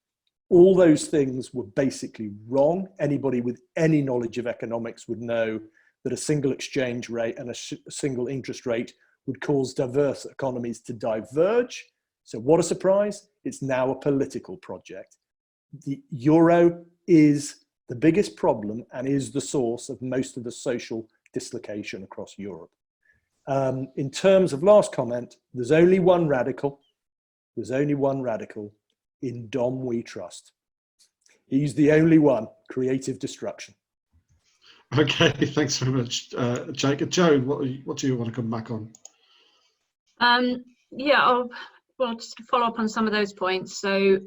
All those things were basically wrong. Anybody with any knowledge of economics would know that a single exchange rate and a single interest rate would cause diverse economies to diverge. So what a surprise. It's now a political project. The euro is the biggest problem and is the source of most of the social dislocation across Europe. In terms of last comment, there's only one radical. There's only one radical. In Dom we trust. He's the only one. Creative destruction. Okay, thanks very much, Jake. Joan, what do you want to come back on? Yeah, just to follow up on some of those points. So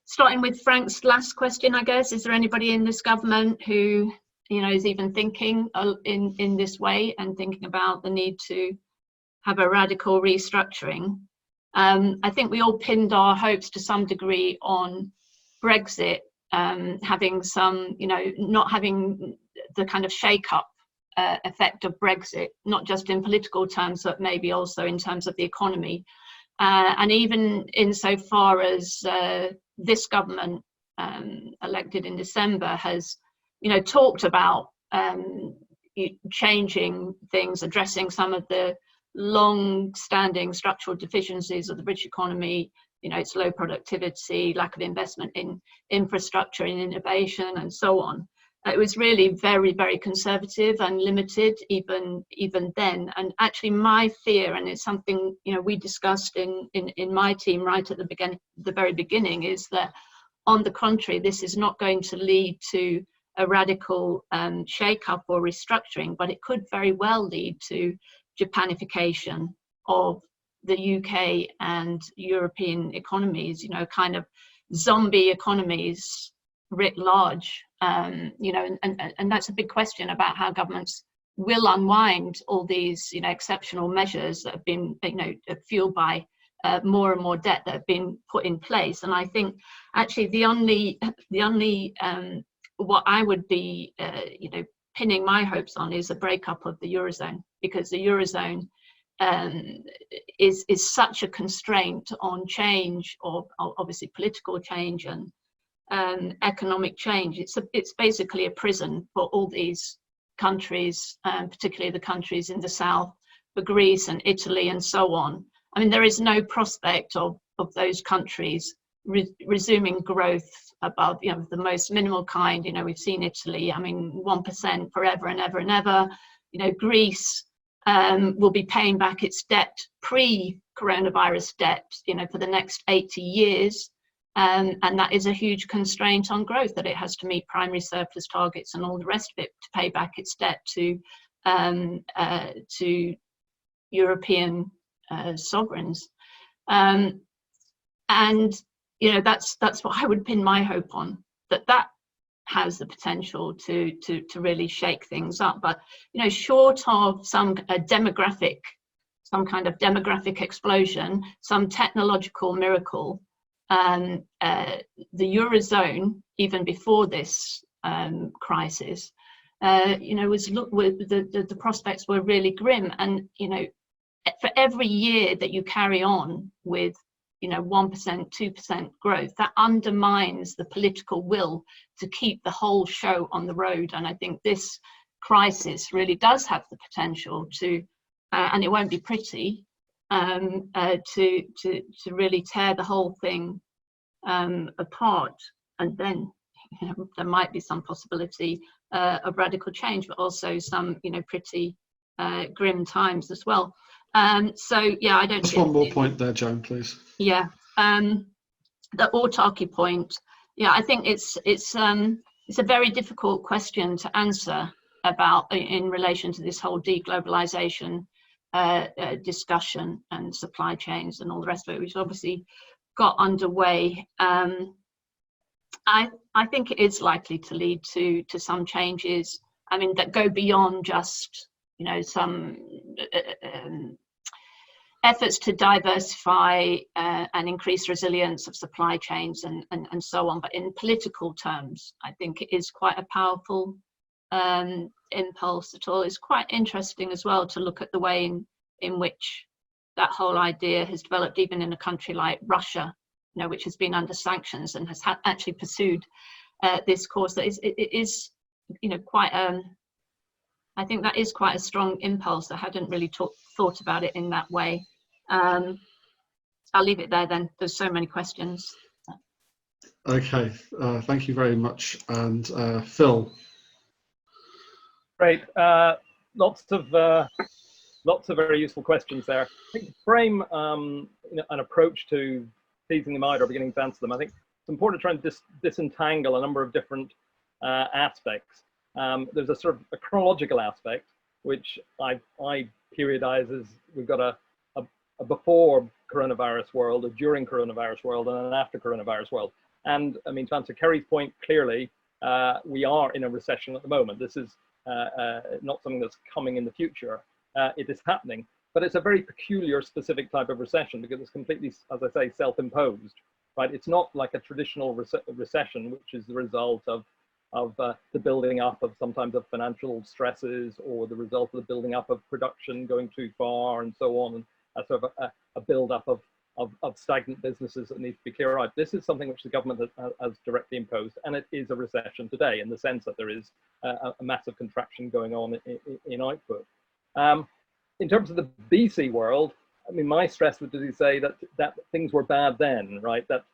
starting with Frank's last question, I guess, is there anybody in this government who, is even thinking in this way and thinking about the need to have a radical restructuring? I think we all pinned our hopes to some degree on Brexit having some, not having the kind of shake-up effect of Brexit, not just in political terms, but maybe also in terms of the economy. And even insofar as this government elected in December has, talked about changing things, addressing some of the long-standing structural deficiencies of the British economy, its low productivity, lack of investment in infrastructure and innovation, and so on. It was really very, very conservative and limited even then. And actually my fear, and it's something, we discussed in my team right at the very beginning, is that on the contrary, this is not going to lead to a radical shake-up or restructuring, but it could very well lead to Japanification of the UK and European economies, kind of zombie economies writ large, and that's a big question about how governments will unwind all these, exceptional measures that have been, fueled by more and more debt that have been put in place. And I think actually the only what I would be, pinning my hopes on is a breakup of the Eurozone, because the Eurozone is such a constraint on change, or obviously political change and economic change. It's basically a prison for all these countries, particularly the countries in the south, for Greece and Italy and so on. I mean, there is no prospect of those countries resuming growth above, the most minimal kind. We've seen Italy, 1% forever and ever and ever. Greece will be paying back its debt, pre-coronavirus debt, for the next 80 years. And that is a huge constraint on growth, that it has to meet primary surplus targets and all the rest of it to pay back its debt to European sovereigns. And you know, that's what I would pin my hope on, that has the potential to really shake things up. But, you know, short of some kind of demographic explosion, some technological miracle, the Eurozone, even before this crisis, you know, the prospects were really grim. And, you know, for every year that you carry on with, you know, 1%, 2% growth, that undermines the political will to keep the whole show on the road. And I think this crisis really does have the potential to, and it won't be pretty, to really tear the whole thing apart. And then, you know, there might be some possibility of radical change, but also some, you know, pretty grim times as well. So yeah, I don't. Just one more point there, Joan, please. Yeah, the autarky point. Yeah, I think it's a very difficult question to answer about in relation to this whole deglobalization discussion and supply chains and all the rest of it, which obviously got underway. I think it is likely to lead to some changes. I mean, that go beyond just, you know, some efforts to diversify and increase resilience of supply chains and so on. But in political terms, I think it is quite a powerful impulse at all. It's quite interesting as well to look at the way in which that whole idea has developed, even in a country like Russia, you know, which has been under sanctions and has actually pursued this course. That it is, you know, quite I think that is quite a strong impulse. I hadn't really thought about it in that way. I'll leave it there then. There's so many questions. Okay, thank you very much. And Phil. Great. Lots of very useful questions there. I think to frame you know, an approach to teasing them out or beginning to answer them, I think it's important to try and disentangle a number of different aspects. There's a sort of a chronological aspect, which I periodize as we've got a before coronavirus world, a during coronavirus world, and an after coronavirus world. And I mean, to answer Kerry's point clearly, we are in a recession at the moment. This is not something that's coming in the future. It is happening, but it's a very peculiar, specific type of recession because it's completely, as I say, self-imposed, right? It's not like a traditional recession, which is the result of the building up of sometimes of financial stresses or the result of the building up of production going too far and so on, and a sort of a build up of stagnant businesses that need to be cleared out. This is something which the government has directly imposed, and it is a recession today in the sense that there is a massive contraction going on in output. In terms of the BC world, I mean, my stress would be to say that things were bad then, right? That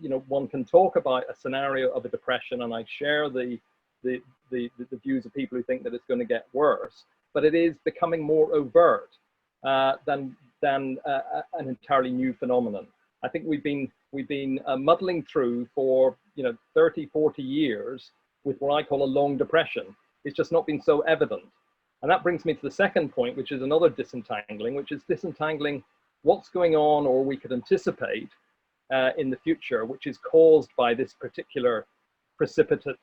you know, one can talk about a scenario of a depression, and I share the views of people who think that it's going to get worse, but it is becoming more overt than an entirely new phenomenon. I think we've been muddling through for, you know, 30, 40 years with what I call a long depression. It's just not been so evident. And that brings me to the second point, which is another disentangling, which is disentangling what's going on or we could anticipate in the future, which is caused by this particular precipitate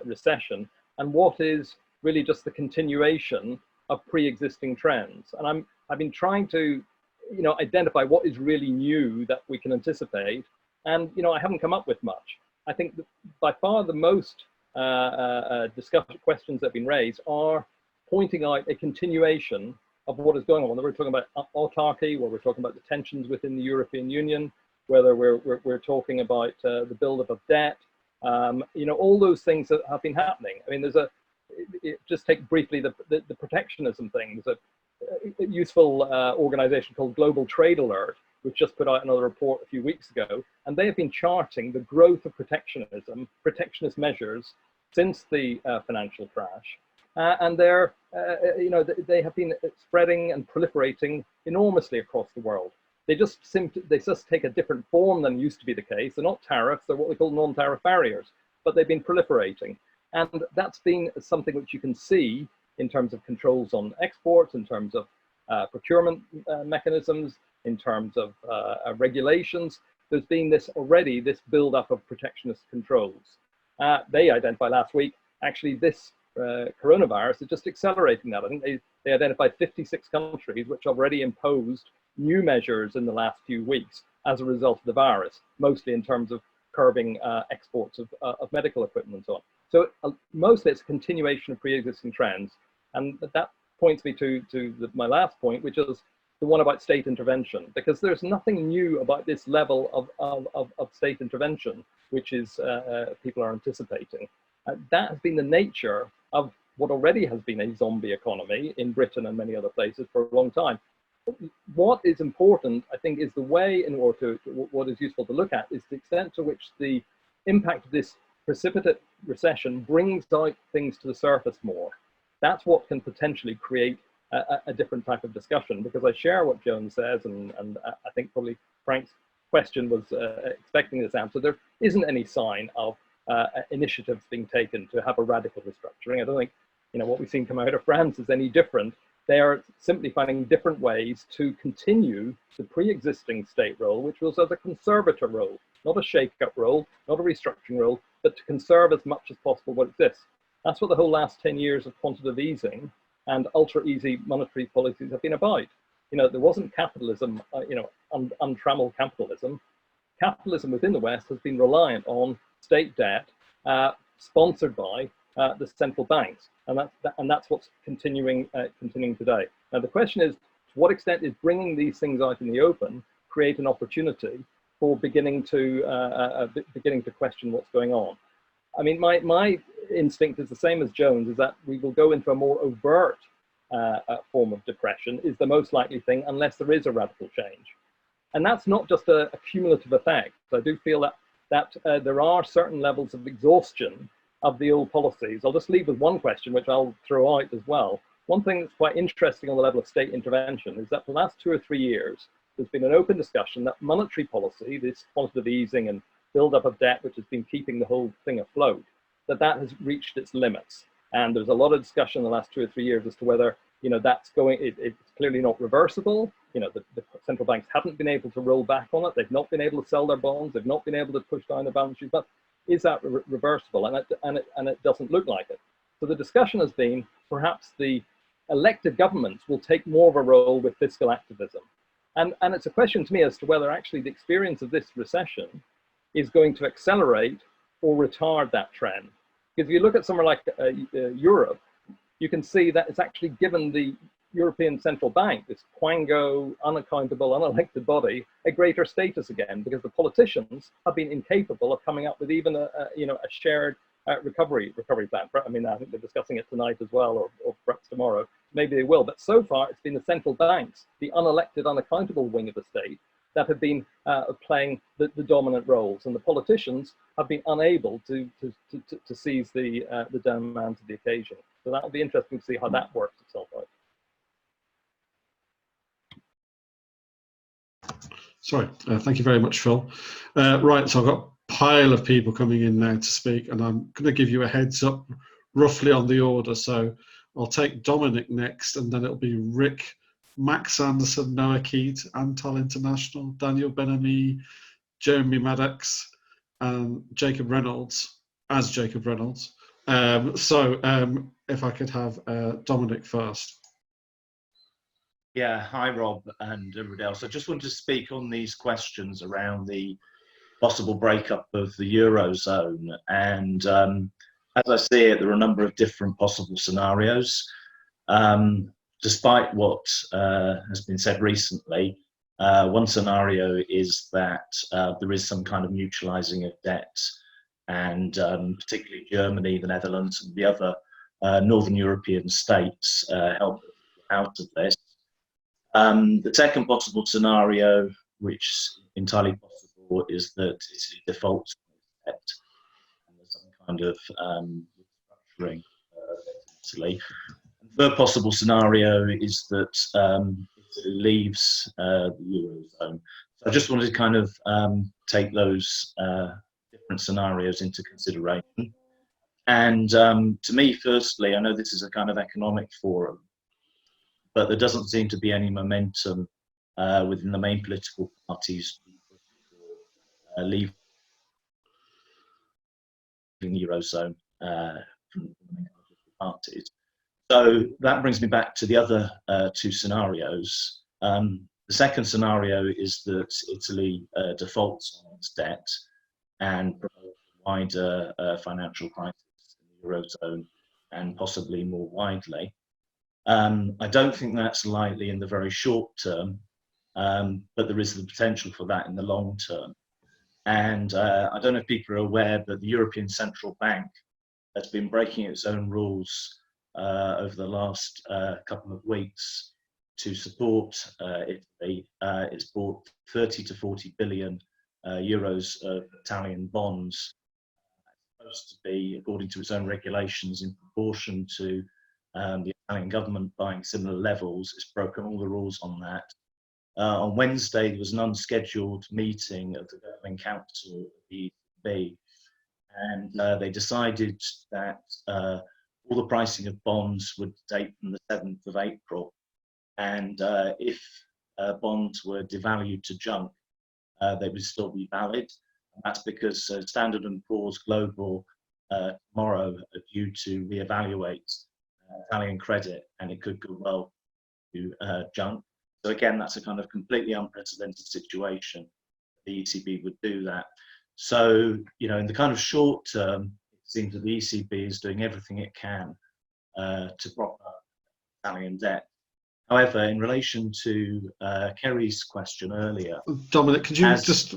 recession, and what is really just the continuation of pre-existing trends. And I've been trying to, you know, identify what is really new that we can anticipate, and, you know, I haven't come up with much. I think that by far the most discussion questions that have been raised are pointing out a continuation of what is going on. Whether we're talking about autarky, where we're talking about the tensions within the European Union, whether we're talking about the buildup of debt, you know, all those things that have been happening. I mean, just take briefly the protectionism thing. There's a useful organization called Global Trade Alert, which just put out another report a few weeks ago, and they have been charting the growth of protectionist measures since the financial crash, and they're, you know, they have been spreading and proliferating enormously across the world. They just take a different form than used to be the case. They're not tariffs; they're what we call non-tariff barriers, but they've been proliferating, and that's been something which you can see in terms of controls on exports, in terms of procurement mechanisms, in terms of regulations. there's been this build-up of protectionist controls. They identified last week, actually, this coronavirus is just accelerating that. I think they identified 56 countries which already imposed new measures in the last few weeks as a result of the virus, mostly in terms of curbing exports of medical equipment and so on. So mostly it's a continuation of pre-existing trends. And that points me to my last point, which is the one about state intervention, because there's nothing new about this level of state intervention, which is people are anticipating. That has been the nature of what already has been a zombie economy in Britain and many other places for a long time. What is important, I think, is the way in order to, what is useful to look at is the extent to which the impact of this precipitate recession brings out things to the surface more. That's what can potentially create a different type of discussion, because I share what Joan says, and I think probably Frank's question was expecting this answer. There isn't any sign of initiatives being taken to have a radical restructuring. I don't think, what we've seen come out of France is any different. They are simply finding different ways to continue the pre-existing state role, which was as a conservator role, not a shake-up role, not a restructuring role, but to conserve as much as possible what exists. That's what the whole last 10 years of quantitative easing and ultra-easy monetary policies have been about. There wasn't capitalism, untrammeled capitalism. Capitalism within the West has been reliant on state debt sponsored by the central banks, and that's what's continuing today. Now the question is, to what extent is bringing these things out in the open create an opportunity for beginning to question what's going on? I mean, my instinct is the same as Joan's, is that we will go into a more overt form of depression is the most likely thing, unless there is a radical change. And that's not just a cumulative effect. I do feel that there are certain levels of exhaustion of the old policies. I'll just leave with one question, which I'll throw out as well. One thing that's quite interesting on the level of state intervention is that for the last 2 or 3 years, there's been an open discussion that monetary policy, this quantitative easing and build-up of debt, which has been keeping the whole thing afloat, that has reached its limits. And there's a lot of discussion in the last 2 or 3 years as to whether, that's going, it's clearly not reversible. The central banks haven't been able to roll back on it. They've not been able to sell their bonds. They've not been able to push down the balance sheet. But is that reversible? And it doesn't look like it. So the discussion has been, perhaps the elected governments will take more of a role with fiscal activism. And it's a question to me as to whether actually the experience of this recession is going to accelerate or retard that trend. Because if you look at somewhere like Europe, you can see that it's actually given the European Central Bank, this quango, unaccountable, unelected body, a greater status again, because the politicians have been incapable of coming up with even a shared recovery plan. I mean, I think they're discussing it tonight as well, or perhaps tomorrow. Maybe they will. But so far, it's been the central banks, the unelected, unaccountable wing of the state, that have been playing the dominant roles, and the politicians have been unable to seize the demands of the occasion. So that will be interesting to see how that works itself out. Sorry, thank you very much, Phil. Right, so I've got a pile of people coming in now to speak, and I'm going to give you a heads up roughly on the order. So I'll take Dominic next, and then it'll be Rick, Max Anderson, Noah Keat, Antal International, Daniel Ben-Ami, Jeremy Maddox, and Jacob Reynolds, as Jacob Reynolds. If I could have Dominic first. Yeah, hi Rob and everybody else. I just wanted to speak on these questions around the possible breakup of the Eurozone. And as I see it, there are a number of different possible scenarios. Despite what has been said recently, one scenario is that there is some kind of mutualizing of debt, and particularly Germany, the Netherlands, and the other Northern European states help out of this. The second possible scenario, which is entirely possible, is that Italy defaults on debt, and there's some kind of restructuring of Italy. The third possible scenario is that Italy leaves the Eurozone. So I just wanted to kind of take those different scenarios into consideration. And to me, firstly, I know this is a kind of economic forum, but there doesn't seem to be any momentum within the main political parties leaving the Eurozone from the main parties. So that brings me back to the other two scenarios. The second scenario is that Italy defaults on its debt and promotes a wider financial crisis in the Eurozone and possibly more widely. I don't think that's likely in the very short term, but there is the potential for that in the long term. And I don't know if people are aware, but the European Central Bank has been breaking its own rules over the last couple of weeks to support Italy. It's bought 30 to 40 billion euros of Italian bonds. It's supposed to be, according to its own regulations, in proportion to the Italian government buying similar levels. It's broken all the rules on that. On Wednesday, there was an unscheduled meeting of the Governing Council of the ECB, and they decided that all the pricing of bonds would date from the 7th of April. And if bonds were devalued to junk, they would still be valid. And that's because Standard & Poor's Global tomorrow are due to reevaluate Italian credit, and it could go well to junk. So again, that's a kind of completely unprecedented situation. The ECB would do that. So, you know, in the kind of short term, it seems that the ECB is doing everything it can to prop up Italian debt. However, in relation to Kerry's question earlier, Dominic, could you just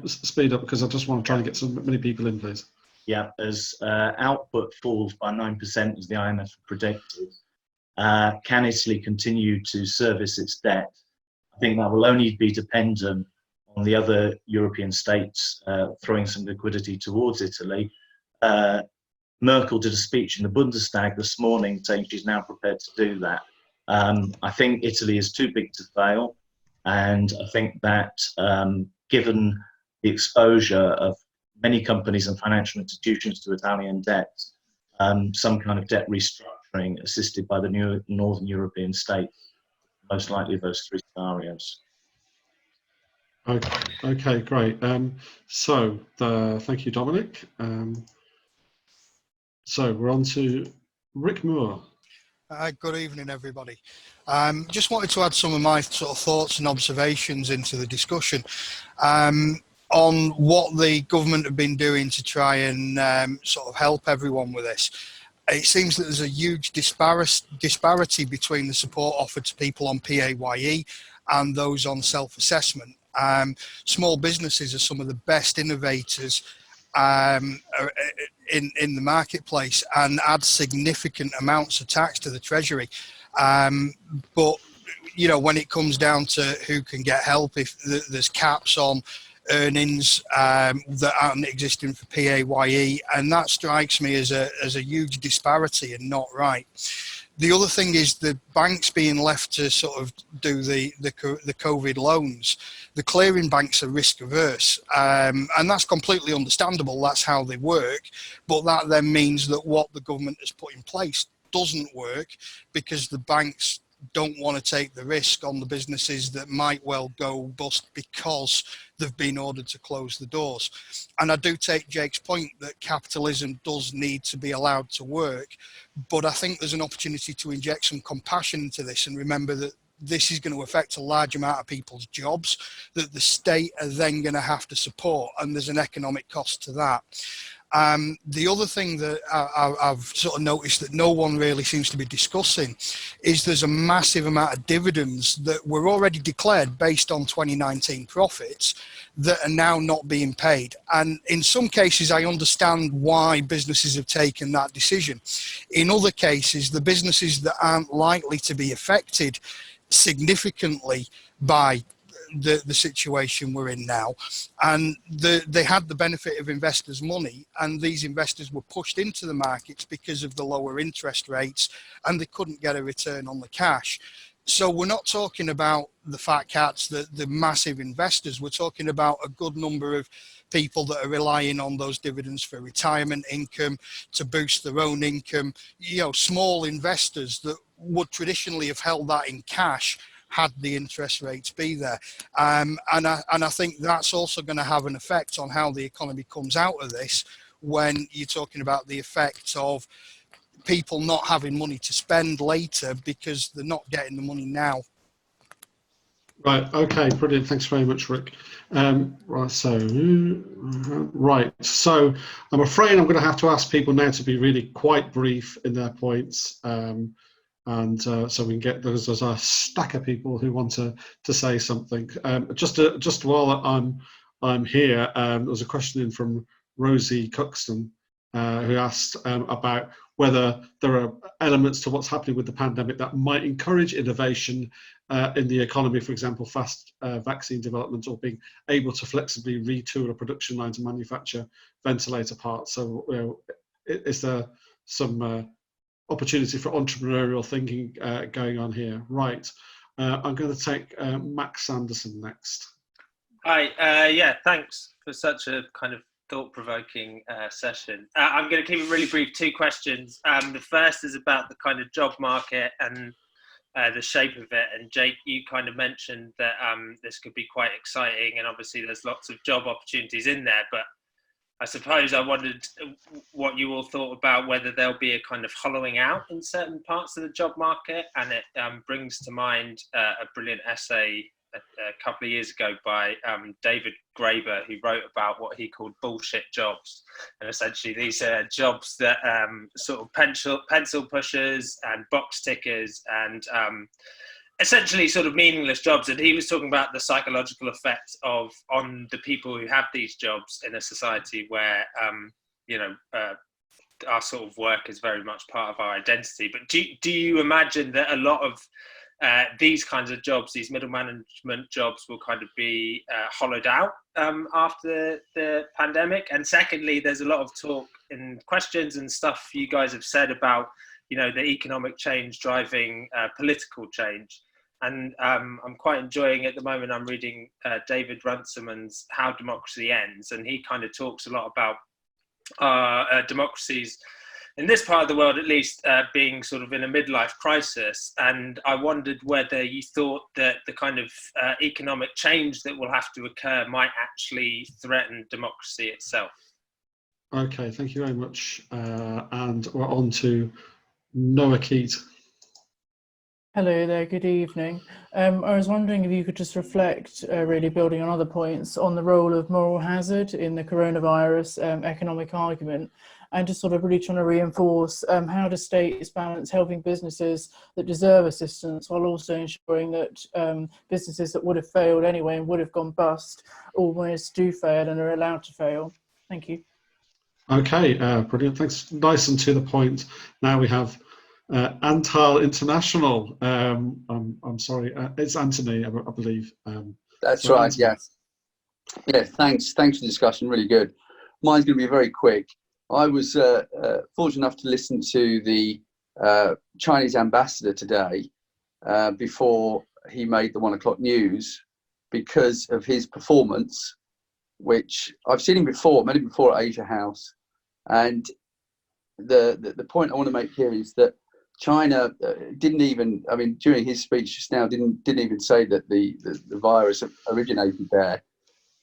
speed up, because I just want to try and get so many people in, please. Yeah, as output falls by 9%, as the IMF predicted, can Italy continue to service its debt? I think that will only be dependent on the other European states throwing some liquidity towards Italy. Merkel did a speech in the Bundestag this morning saying she's now prepared to do that. I think Italy is too big to fail, and I think that given the exposure of many companies and financial institutions to Italian debt, some kind of debt restructuring assisted by the new Northern European states, most likely those three scenarios. Okay, great. Thank you, Dominic. So we're on to Rick Moore. Good evening, everybody. Just wanted to add some of my sort of thoughts and observations into the discussion on what the government have been doing to try and sort of help everyone with this. It seems that there's a huge disparity between the support offered to people on PAYE and those on self-assessment. Small businesses are some of the best innovators in the marketplace and add significant amounts of tax to the treasury. But, you know, when it comes down to who can get help, if there's caps on earnings that aren't existing for PAYE, and that strikes me as a huge disparity and not right. The other thing is the banks being left to sort of do the COVID loans. The clearing banks are risk averse, and that's completely understandable. That's how they work. But that then means that what the government has put in place doesn't work, because the banks don't want to take the risk on the businesses that might well go bust because they've been ordered to close the doors. And I do take Jake's point that capitalism does need to be allowed to work, but I think there's an opportunity to inject some compassion into this and remember that this is going to affect a large amount of people's jobs that the state are then going to have to support, and there's an economic cost to that. The other thing that I've sort of noticed that no one really seems to be discussing is there's a massive amount of dividends that were already declared based on 2019 profits that are now not being paid. And in some cases, I understand why businesses have taken that decision. In other cases, the businesses that aren't likely to be affected significantly by the situation we're in now, and they had the benefit of investors' money, and these investors were pushed into the markets because of the lower interest rates, and they couldn't get a return on the cash. So we're not talking about the fat cats, the massive investors. We're talking about a good number of people that are relying on those dividends for retirement income, to boost their own income. You know, small investors that would traditionally have held that in cash had the interest rates be there. And I think that's also going to have an effect on how the economy comes out of this, when you're talking about the effect of people not having money to spend later because they're not getting the money now. Right. Okay. Brilliant. Thanks very much, Rick. Right. So I'm afraid I'm going to have to ask people now to be really quite brief in their points, so we can get there's a stack of people who want to say something. Just while I'm here, there was a question in from Rosie Cuxton, who asked about whether there are elements to what's happening with the pandemic that might encourage innovation in the economy, for example, fast vaccine development, or being able to flexibly retool a production line to manufacture ventilator parts. So, is there some opportunity for entrepreneurial thinking going on here? Right. I'm going to take Max Sanderson next. Hi. Yeah, thanks for such a kind of thought-provoking session. I'm going to keep it really brief. Two questions. The first is about the kind of job market and the shape of it. And Jake, you kind of mentioned that this could be quite exciting, and obviously there's lots of job opportunities in there. But I suppose I wondered what you all thought about whether there'll be a kind of hollowing out in certain parts of the job market. And it brings to mind a brilliant essay a couple of years ago by David Graeber, who wrote about what he called bullshit jobs. And essentially these are jobs that sort of pencil pushers and box tickers and essentially sort of meaningless jobs. And he was talking about the psychological effect on the people who have these jobs in a society where our sort of work is very much part of our identity. But do you imagine that a lot of these kinds of jobs, these middle management jobs, will kind of be hollowed out after the pandemic? And secondly, there's a lot of talk and questions and stuff you guys have said about, the economic change driving political change. And I'm quite enjoying at the moment, I'm reading David Runciman's How Democracy Ends, and he kind of talks a lot about democracies in this part of the world, at least, being sort of in a midlife crisis. And I wondered whether you thought that the kind of economic change that will have to occur might actually threaten democracy itself. Okay, thank you very much. And we're on to Noah Keat. Hello there, good evening. I was wondering if you could just reflect, really building on other points, on the role of moral hazard in the coronavirus economic argument, and just sort of really trying to reinforce how do states balance helping businesses that deserve assistance while also ensuring that businesses that would have failed anyway and would have gone bust almost do fail and are allowed to fail. Thank you. Okay, brilliant. Thanks. Nice and to the point. Now we have Antal International. I'm sorry, it's Anthony, I believe. That's right. Anthony. Yes. Yeah. Thanks for the discussion. Really good. Mine's going to be very quick. I was fortunate enough to listen to the Chinese ambassador today before he made the 1 o'clock news, because of his performance, which I've seen him before, met him before at Asia House, and the point I want to make here is that China didn't even, I mean, during his speech just now, didn't even say that the virus originated there,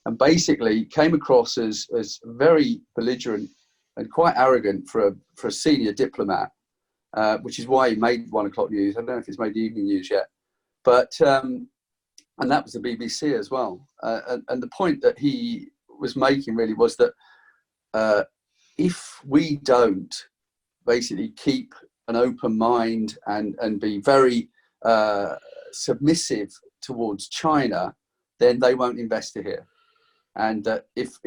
and basically came across as very belligerent and quite arrogant for a senior diplomat, which is why he made 1 o'clock news. I don't know if it's made the evening news yet, but and that was the BBC as well. And the point that he was making really was that if we don't basically keep an open mind and be very submissive towards China, then they won't invest here. And if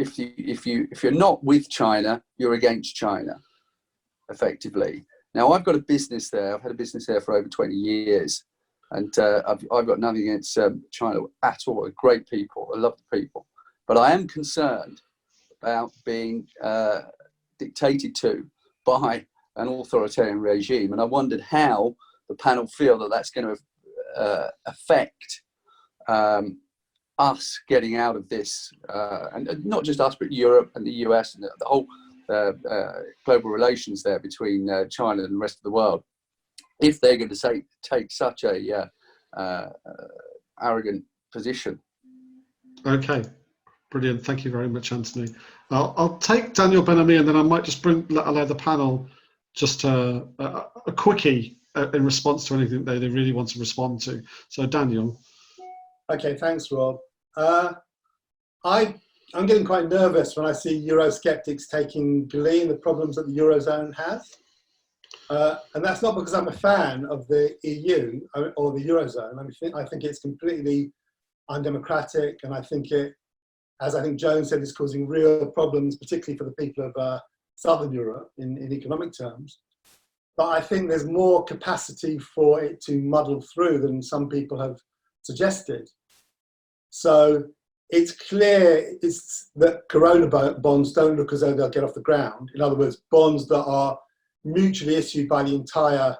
you're not with China, you're against China, effectively. Now, I've got a business there. I've had a business there for over 20 years, and I've got nothing against China at all. They're great people. I love the people, but I am concerned about being dictated to by an authoritarian regime, and I wondered how the panel feel that that's going to affect us getting out of this, and not just us, but Europe and the US and the whole global relations there between China and the rest of the world. If they're going to take such a arrogant position. Okay, brilliant. Thank you very much, Anthony. I'll take Daniel Ben-Ami, and then I might just allow the panel just a quickie in response to anything they really want to respond to. So Daniel. Okay, thanks, Rob. I'm getting quite nervous when I see Eurosceptics taking glee in the problems that the Eurozone has. And that's not because I'm a fan of the EU or the Eurozone. I think it's completely undemocratic, and I think it, as I think Joan said, is causing real problems, particularly for the people of Southern Europe in economic terms. But I think there's more capacity for it to muddle through than some people have suggested. So it's clear that Corona bonds don't look as though they'll get off the ground. In other words, bonds that are mutually issued by the entire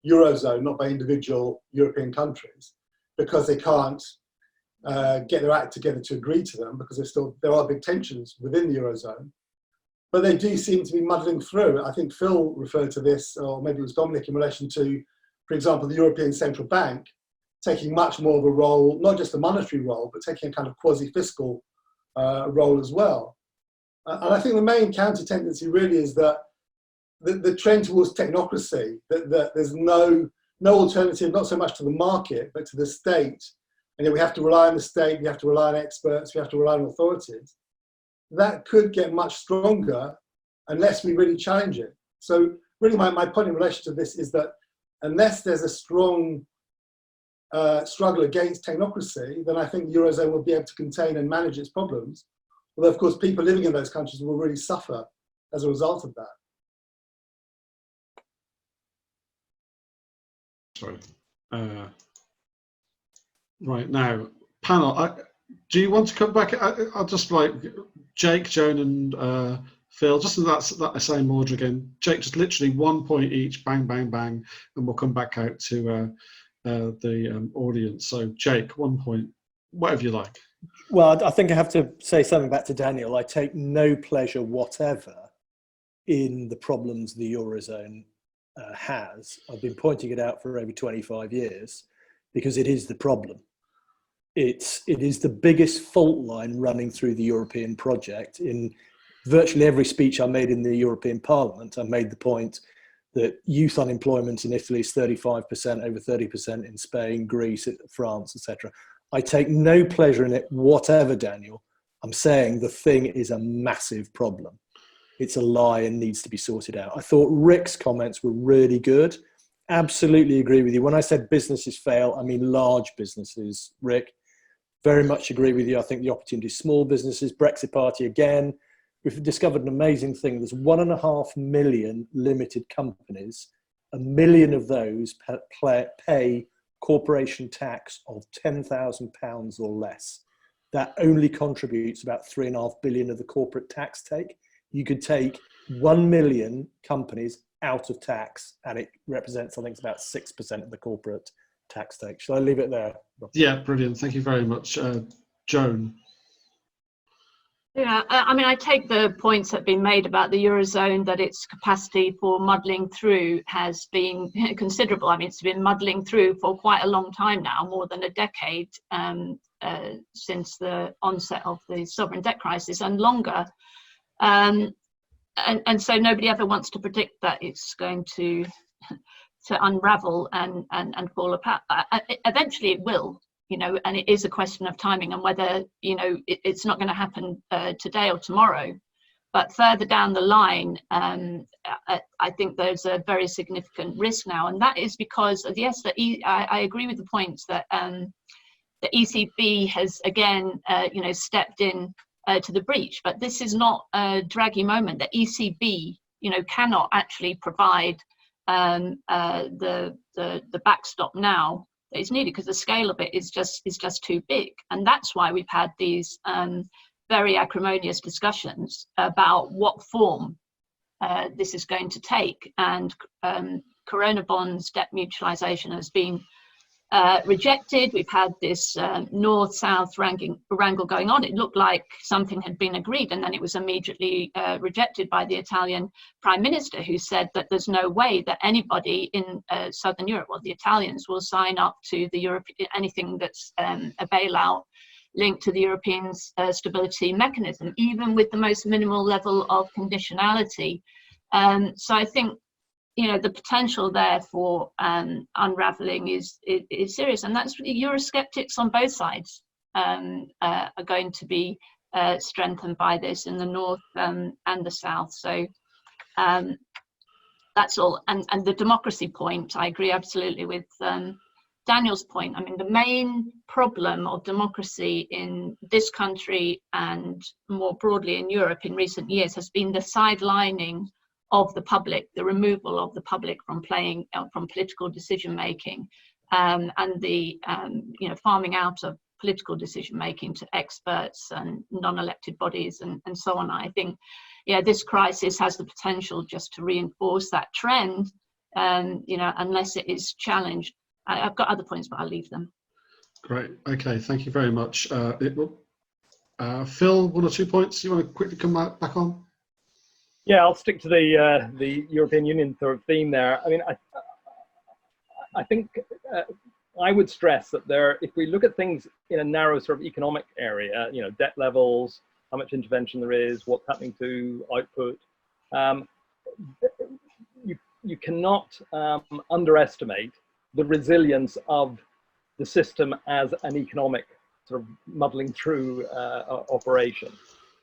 Eurozone, not by individual European countries, because they can't get their act together to agree to them, because there are big tensions within the Eurozone. But they do seem to be muddling through. I think Phil referred to this, or maybe it was Dominic, in relation to, for example, the European Central Bank taking much more of a role, not just a monetary role, but taking a kind of quasi-fiscal role as well. And I think the main counter-tendency really is that the trend towards technocracy, that there's no alternative, not so much to the market, but to the state. And yet we have to rely on the state, we have to rely on experts, we have to rely on authorities. That could get much stronger unless we really challenge it. So really my point in relation to this is that unless there's a strong struggle against technocracy, then I think the Eurozone will be able to contain and manage its problems. Although, of course, people living in those countries will really suffer as a result of that. Sorry. Right now, panel, do you want to come back? I'll just like Jake, Joan, and Phil, just in that same order again. Jake, just literally 1 point each, bang, bang, bang, and we'll come back out to the audience. So Jake, 1 point, whatever you like. Well, I think I have to say something back to Daniel. I take no pleasure whatever in the problems the Eurozone has. I've been pointing it out for over 25 years because it is the problem. It is the biggest fault line running through the European project. In virtually every speech I made in the European Parliament, I made the point that youth unemployment in Italy is 35%, over 30% in Spain, Greece, France, etc. I take no pleasure in it whatever, Daniel. I'm saying the thing is a massive problem. It's a lie and needs to be sorted out. I thought Rick's comments were really good. Absolutely agree with you. When I said businesses fail, I mean large businesses, Rick. Very much agree with you. I think the opportunity is small businesses. Brexit Party again. We've discovered an amazing thing. There's 1.5 million limited companies. 1 million of those pay corporation tax of £10,000 or less. That only contributes about 3.5 billion of the corporate tax take. You could take 1 million companies out of tax and it represents, I think it's about 6% of the corporate tax take. Shall I leave it there? Yeah, brilliant. Thank you very much. Joan. Yeah, I mean, I take the points that have been made about the Eurozone, that its capacity for muddling through has been considerable. I mean, it's been muddling through for quite a long time now, more than a decade since the onset of the sovereign debt crisis and longer. And so nobody ever wants to predict that it's going to unravel and fall apart. Eventually it will. And it is a question of timing and whether, it's not going to happen today or tomorrow. But further down the line, I think there's a very significant risk now. And that is because, yes, I agree with the points that the ECB has, again, stepped in to the breach. But this is not a Draghi moment. The ECB, cannot actually provide the backstop now that is needed because the scale of it is just too big, and that's why we've had these very acrimonious discussions about what form this is going to take. And Corona bonds, debt mutualization has been rejected. We've had this north-south wrangle going on. It looked like something had been agreed, and then it was immediately rejected by the Italian Prime Minister, who said that there's no way that anybody in Southern Europe, well, the Italians, will sign up to the anything that's a bailout linked to the European stability mechanism, even with the most minimal level of conditionality. So I think, the potential there for unraveling is serious, and that's Eurosceptics on both sides are going to be strengthened by this in the north and the south. So that's all. And the democracy point, I agree absolutely with Daniel's point. I mean, the main problem of democracy in this country and more broadly in Europe in recent years has been the sidelining of the public, the removal of the public from political decision making, and the farming out of political decision making to experts and non-elected bodies and so on. I think, this crisis has the potential just to reinforce that trend, unless it is challenged. I've got other points, but I'll leave them. Great. Okay. Thank you very much. Phil, 1 or 2 points you want to quickly come back on? Yeah, I'll stick to the European Union sort of theme there. I mean, I think I would stress that if we look at things in a narrow sort of economic area, debt levels, how much intervention there is, what's happening to output, you cannot underestimate the resilience of the system as an economic sort of muddling through operation.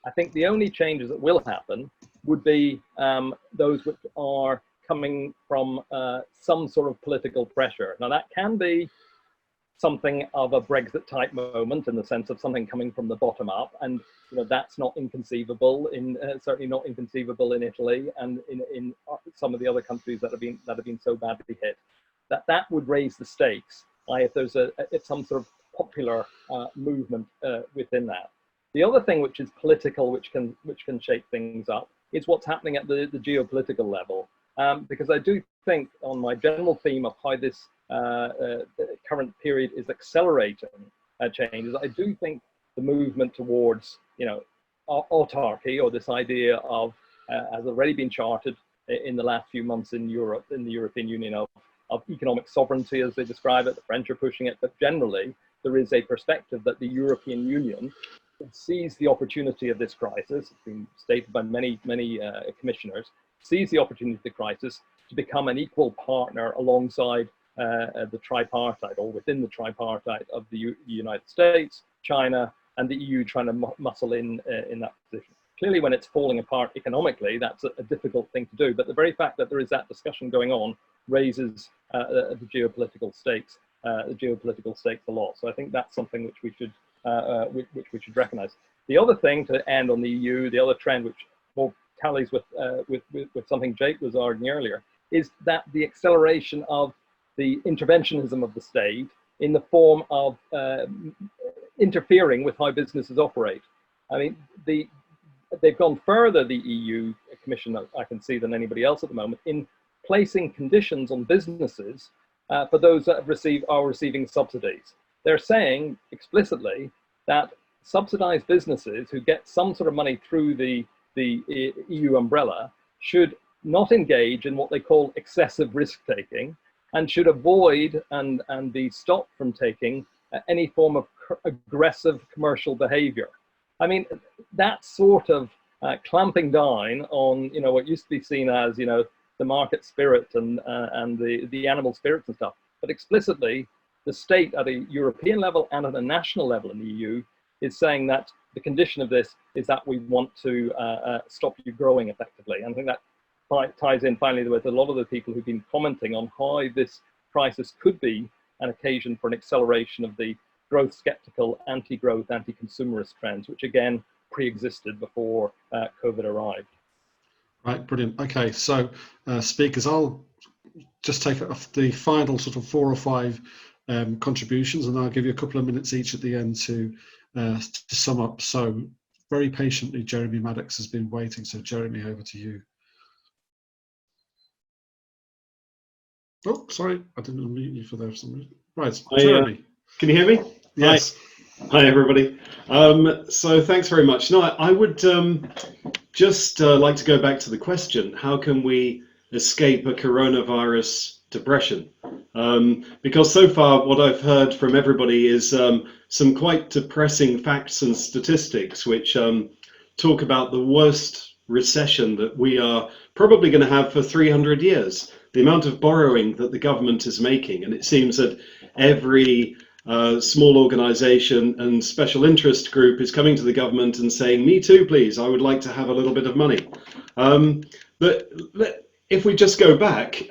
I think the only changes that will happen would be those which are coming from some sort of political pressure. Now that can be something of a Brexit type moment in the sense of something coming from the bottom up, and that's not inconceivable certainly not inconceivable in Italy and in some of the other countries that have been so badly hit. That would raise the stakes if there's some sort of popular movement within that. The other thing which is political, which can shake things up, is what's happening at the geopolitical level. Because I do think, on my general theme of how this current period is accelerating changes, I do think the movement towards autarky, or this idea of has already been charted in the last few months in Europe, in the European Union, of economic sovereignty as they describe it. The French are pushing it, but generally there is a perspective that the European Union sees the opportunity of this crisis. It's been stated by many commissioners, sees the opportunity of the crisis to become an equal partner alongside the tripartite, or within the tripartite of the United States, China, and the EU, trying to muscle in that position. Clearly, when it's falling apart economically, that's a difficult thing to do. But the very fact that there is that discussion going on raises the geopolitical stakes a lot. So I think that's something which we should recognise. The other thing, to end on the EU, the other trend which more tallies with something Jake was arguing earlier, is that the acceleration of the interventionism of the state in the form of interfering with how businesses operate. I mean, they've gone further, the EU Commission, I can see, than anybody else at the moment, in placing conditions on businesses for those that are receiving subsidies. They're saying explicitly that subsidized businesses who get some sort of money through the EU umbrella should not engage in what they call excessive risk-taking, and should avoid and be stopped from taking any form of aggressive commercial behavior. I mean, that sort of clamping down on what used to be seen as the market spirit and the animal spirits and stuff, but explicitly the state at a European level and at a national level in the EU is saying that the condition of this is that we want to stop you growing effectively. And I think that ties in finally with a lot of the people who've been commenting on how this crisis could be an occasion for an acceleration of the growth skeptical, anti-growth, anti-consumerist trends, which again pre-existed before COVID arrived. Right, brilliant. Okay, so speakers, I'll just take the final sort of 4 or 5 contributions, and I'll give you a couple of minutes each at the end to sum up. So very patiently, Jeremy Maddox has been waiting. So Jeremy, over to you. Oh, sorry, I didn't unmute you for there for some reason. Right, Jeremy. Can you hear me? Yes. Hi, everybody. So thanks very much. No, I would just like to go back to the question, how can we escape a coronavirus depression? Because so far what I've heard from everybody is some quite depressing facts and statistics which talk about the worst recession that we are probably going to have for 300 years. The amount of borrowing that the government is making, and it seems that every small organization and special interest group is coming to the government and saying, me too, please, I would like to have a little bit of money. But if we just go back,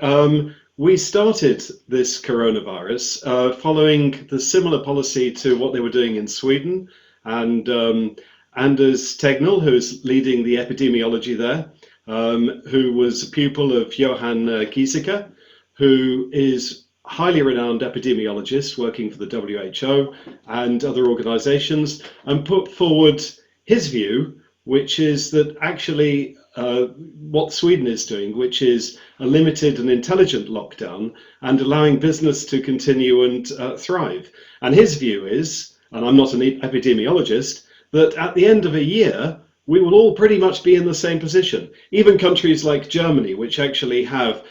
we started this coronavirus following the similar policy to what they were doing in Sweden, and Anders Tegnell, who's leading the epidemiology there, who was a pupil of Johan Giesecke, who is highly renowned epidemiologist working for the WHO and other organizations, and put forward his view, which is that actually what Sweden is doing, which is a limited and intelligent lockdown and allowing business to continue and thrive. And his view is, and I'm not an epidemiologist, that at the end of a year, we will all pretty much be in the same position. Even countries like Germany, which actually have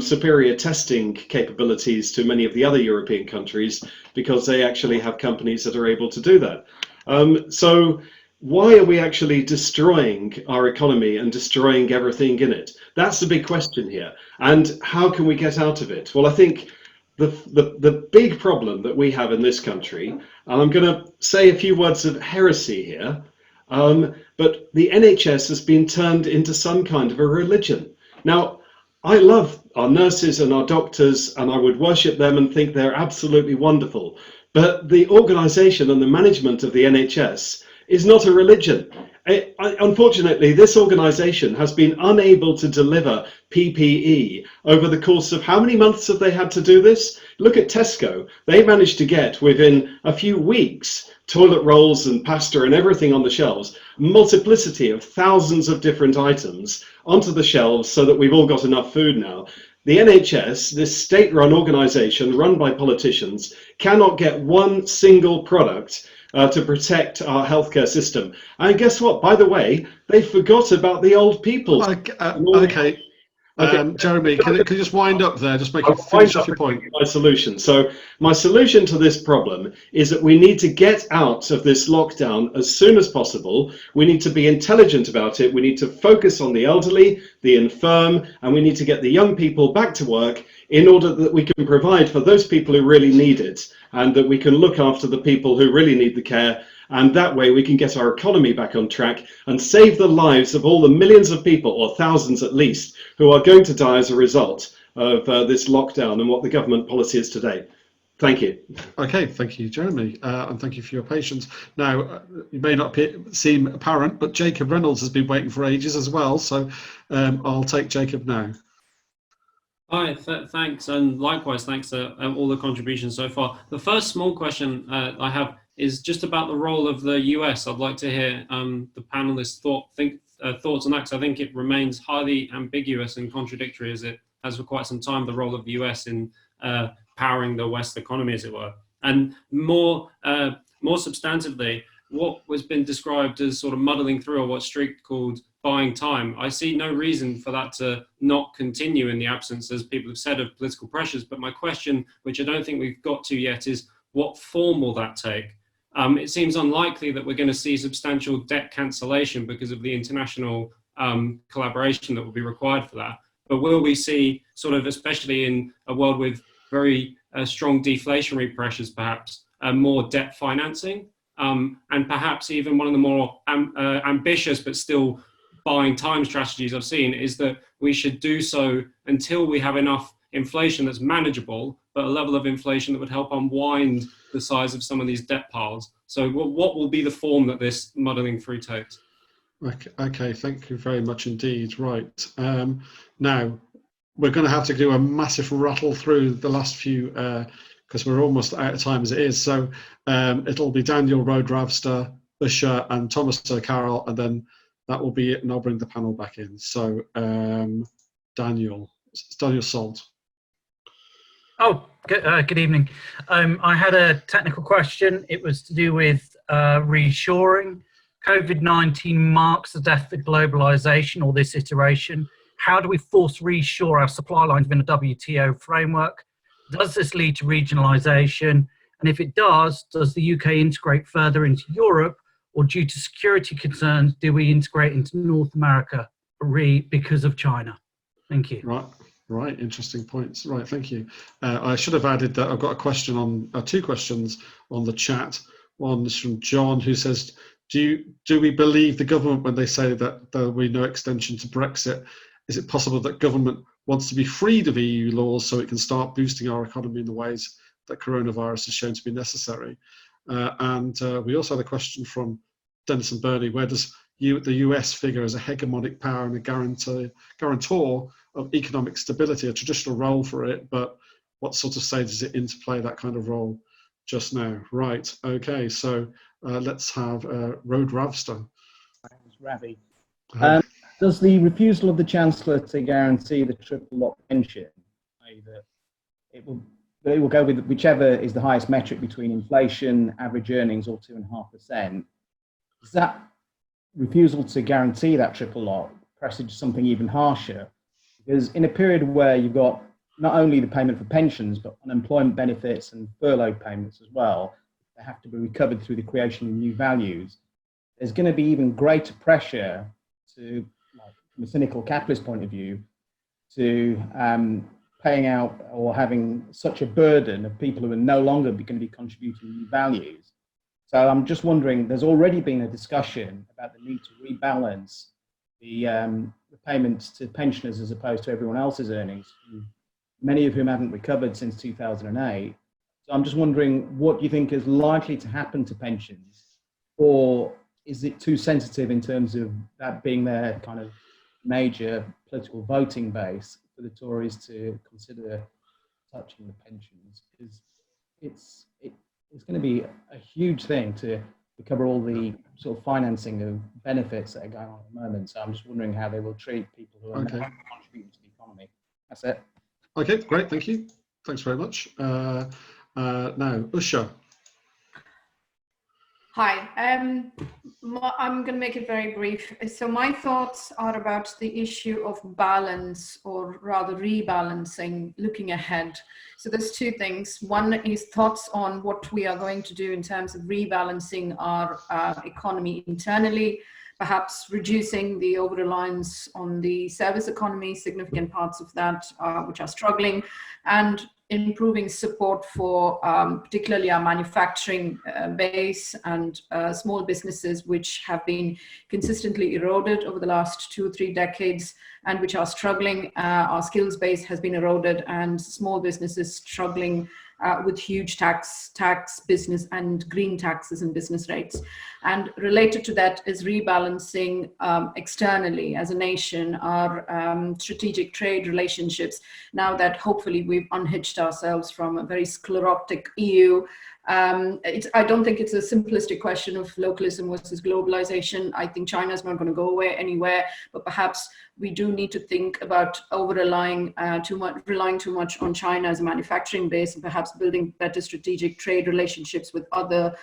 superior testing capabilities to many of the other European countries, because they actually have companies that are able to do that. So why are we actually destroying our economy and destroying everything in it? That's the big question here. And how can we get out of it? Well, I think the big problem that we have in this country, and I'm going to say a few words of heresy here, but the NHS has been turned into some kind of a religion. Now, I love our nurses and our doctors, and I would worship them and think they're absolutely wonderful. But the organisation and the management of the NHS is not a religion. Unfortunately, this organisation has been unable to deliver PPE over the course of how many months have they had to do this? Look at Tesco. They managed to get within a few weeks toilet rolls and pasta and everything on the shelves, multiplicity of thousands of different items onto the shelves so that we've all got enough food now. The NHS, this state-run organisation run by politicians, cannot get one single product to protect our healthcare system. And guess what? By the way, they forgot about the old people. Okay. Jeremy, can you just wind up there? Just finish off your point. My solution. So my solution to this problem is that we need to get out of this lockdown as soon as possible. We need to be intelligent about it. We need to focus on the elderly, the infirm, and we need to get the young people back to work in order that we can provide for those people who really need it, and that we can look after the people who really need the care. And that way we can get our economy back on track and save the lives of all the millions of people, or thousands at least, who are going to die as a result of this lockdown and what the government policy is today. Thank you. Okay, thank you, Jeremy, and thank you for your patience. Now, it may not seem apparent, but Jacob Reynolds has been waiting for ages as well, so I'll take Jacob now. Hi, thanks, and likewise, thanks to all the contributions so far. The first small question I have is just about the role of the US. I'd like to hear the panelists' thoughts on that, because I think it remains highly ambiguous and contradictory, as it has for quite some time, the role of the US in powering the West economy, as it were. And more substantively, what has been described as sort of muddling through, or what Street called buying time, I see no reason for that to not continue in the absence, as people have said, of political pressures. But my question, which I don't think we've got to yet, is what form will that take? It seems unlikely that we're going to see substantial debt cancellation because of the international collaboration that will be required for that. But will we see, sort of, especially in a world with very strong deflationary pressures, perhaps more debt financing, and perhaps even one of the more ambitious but still buying time strategies I've seen is that we should do so until we have enough inflation that's manageable, but a level of inflation that would help unwind the size of some of these debt piles. So what will be the form that this muddling through takes? Okay, thank you very much indeed. Right, now we're going to have to do a massive rattle through the last few, because we're almost out of time as it is. So it'll be Daniel Road-Ravster, Usher and Thomas O'Carroll, and then that will be it, and I'll bring the panel back in. So Daniel Salt. Good evening. I had a technical question. It was to do with reshoring. COVID-19 marks the death of globalization, or this iteration. How do we force reshore our supply lines within a WTO framework? Does this lead to regionalization? And if it does the UK integrate further into Europe, or due to security concerns, do we integrate into North America because of China? Thank you. Right, interesting points. Right, thank you. I should have added that I've got a question on, two questions on the chat. One is from John, who says, do we believe the government when they say that there will be no extension to Brexit? Is it possible that government wants to be freed of EU laws so it can start boosting our economy in the ways that coronavirus has shown to be necessary? And we also had a question from Dennis and Bernie, where does the US figure as a hegemonic power and a guarantor of economic stability, a traditional role for it, but what sort of stage is it in to play that kind of role just now? Right, okay, so let's have Road Ravster. Ravi. Does the refusal of the Chancellor to guarantee the triple lock pension, that it will go with whichever is the highest metric between inflation, average earnings, or 2.5%, does that refusal to guarantee that triple lock presage something even harsher? Because in a period where you've got not only the payment for pensions, but unemployment benefits and furlough payments as well, they have to be recovered through the creation of new values. There's going to be even greater pressure to, from a cynical capitalist point of view, to paying out or having such a burden of people who are no longer going to be contributing new values. So I'm just wondering, there's already been a discussion about the need to rebalance the payments to pensioners as opposed to everyone else's earnings, many of whom haven't recovered since 2008. So I'm just wondering, what do you think is likely to happen to pensions? Or is it too sensitive in terms of that being their kind of major political voting base for the Tories to consider touching the pensions? Because it's going to be a huge thing to cover all the sort of financing of benefits that are going on at the moment. So I'm just wondering how they will treat people who are not contributing to the economy. That's it. Okay, great, thank you. Thanks very much. Now, Usha. Hi, I'm going to make it very brief. So my thoughts are about the issue of balance, or rather rebalancing, looking ahead. So there's two things. One is thoughts on what we are going to do in terms of rebalancing our economy internally, perhaps reducing the over-reliance on the service economy, significant parts of that which are struggling, and improving support for particularly our manufacturing base and small businesses which have been consistently eroded over the last 2 or 3 decades and which are struggling. Our skills base has been eroded, and small businesses struggling with huge tax business and green taxes and business rates. And related to that is rebalancing externally as a nation, our strategic trade relationships, now that hopefully we've unhitched ourselves from a very sclerotic EU. I don't think it's a simplistic question of localism versus globalization. I think China's not going to go away anywhere, but perhaps we do need to think about relying too much on China as a manufacturing base, and perhaps building better strategic trade relationships with other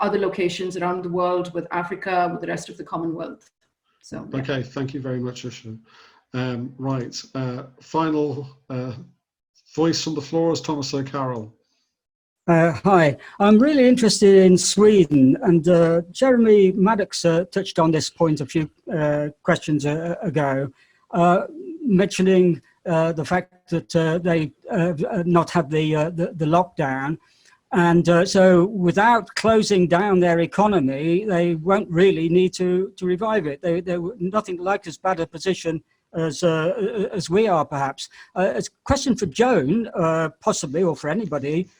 locations around the world, with Africa, with the rest of the Commonwealth. So yeah. Okay, thank you very much, Usha. Right, final voice from the floor is Thomas O'Carroll. Hi, I'm really interested in Sweden, and Jeremy Maddox touched on this point a few questions ago, mentioning the fact that they not had the lockdown, and so without closing down their economy, they won't really need to revive it. They were nothing like as bad a position as we are, perhaps. A question for Joan, possibly, or for anybody.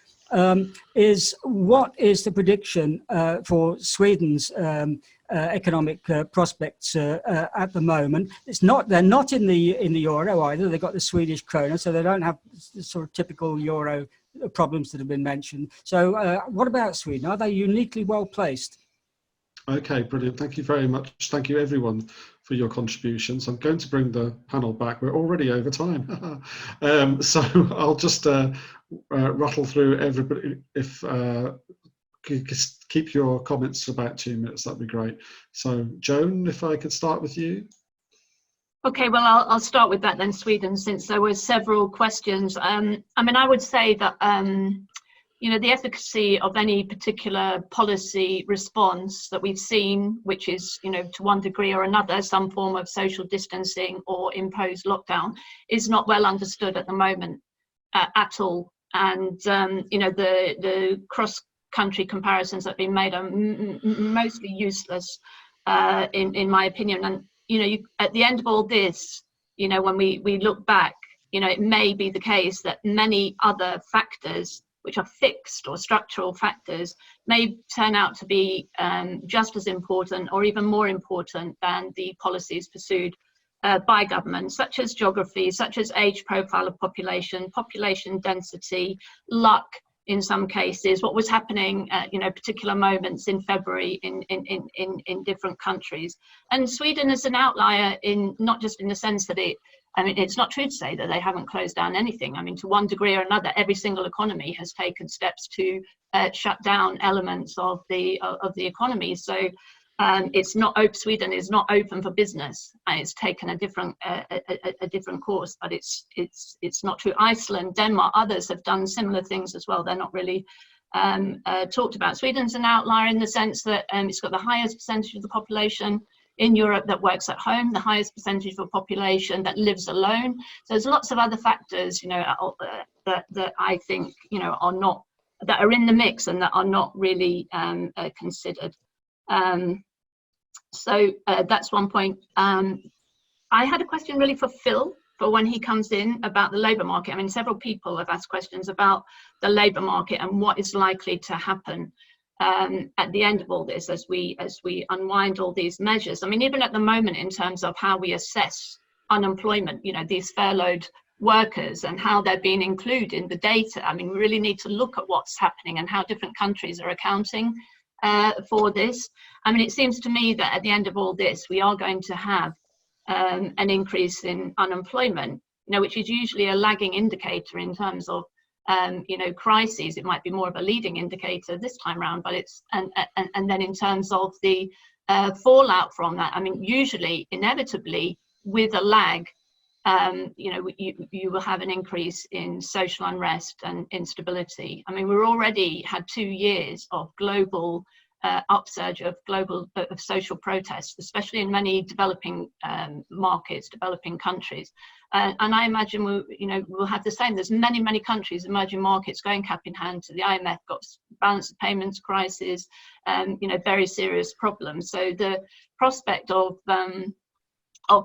Is what is the prediction for Sweden's economic prospects at the moment? They're not in the euro either. They've got the Swedish krona, so they don't have the sort of typical euro problems that have been mentioned. So what about Sweden? Are they uniquely well placed? Okay, brilliant. Thank you very much. Thank you, everyone, for your contributions. I'm going to bring the panel back. We're already over time. So I'll just rattle through everybody. If keep your comments to about 2 minutes, that'd be great. So Joan, if I could start with you. Okay, well, I'll start with that then, Sweden, since there were several questions. I mean, I would say that, you know, the efficacy of any particular policy response that we've seen, which is, you know, to one degree or another, some form of social distancing or imposed lockdown, is not well understood at the moment at all. And, you know, the cross-country comparisons that have been made are mostly useless, in my opinion. And, you know, at the end of all this, you know, when we look back, you know, it may be the case that many other factors, which are fixed or structural factors, may turn out to be just as important or even more important than the policies pursued by governments, such as geography, such as age profile of population, population density, luck in some cases, what was happening at, you know, particular moments in February in different countries. And Sweden is an outlier in not just in the sense that I mean, it's not true to say that they haven't closed down anything. I mean, to one degree or another, every single economy has taken steps to shut down elements of the economy. So it's not open. Sweden is not open for business. It's taken a different course, but it's not true. Iceland, Denmark, others have done similar things as well. They're not really talked about. Sweden's an outlier in the sense that it's got the highest percentage of the population in Europe that works at home, the highest percentage of the population that lives alone. So there's lots of other factors, you know, that I think, you know, that are in the mix and that are not really considered. So that's one point. I had a question really for Phil, for when he comes in, about the labour market. I mean, several people have asked questions about the labour market and what is likely to happen at the end of all this as we unwind all these measures. I mean, even at the moment, in terms of how we assess unemployment, you know, these furloughed workers and how they're being included in the data. I mean, we really need to look at what's happening and how different countries are accounting for this. I mean, it seems to me that at the end of all this, we are going to have an increase in unemployment, you know, which is usually a lagging indicator in terms of you know, crises. It might be more of a leading indicator this time around, but it's and then in terms of the fallout from that, I mean, usually, inevitably, with a lag, you know, you will have an increase in social unrest and instability. I mean, we're already had 2 years of global upsurge of social protests, especially in many developing markets, developing countries. And I imagine we'll have the same. There's many countries, emerging markets, going cap in hand to the IMF, got balance of payments crisis, you know, very serious problems. So the prospect of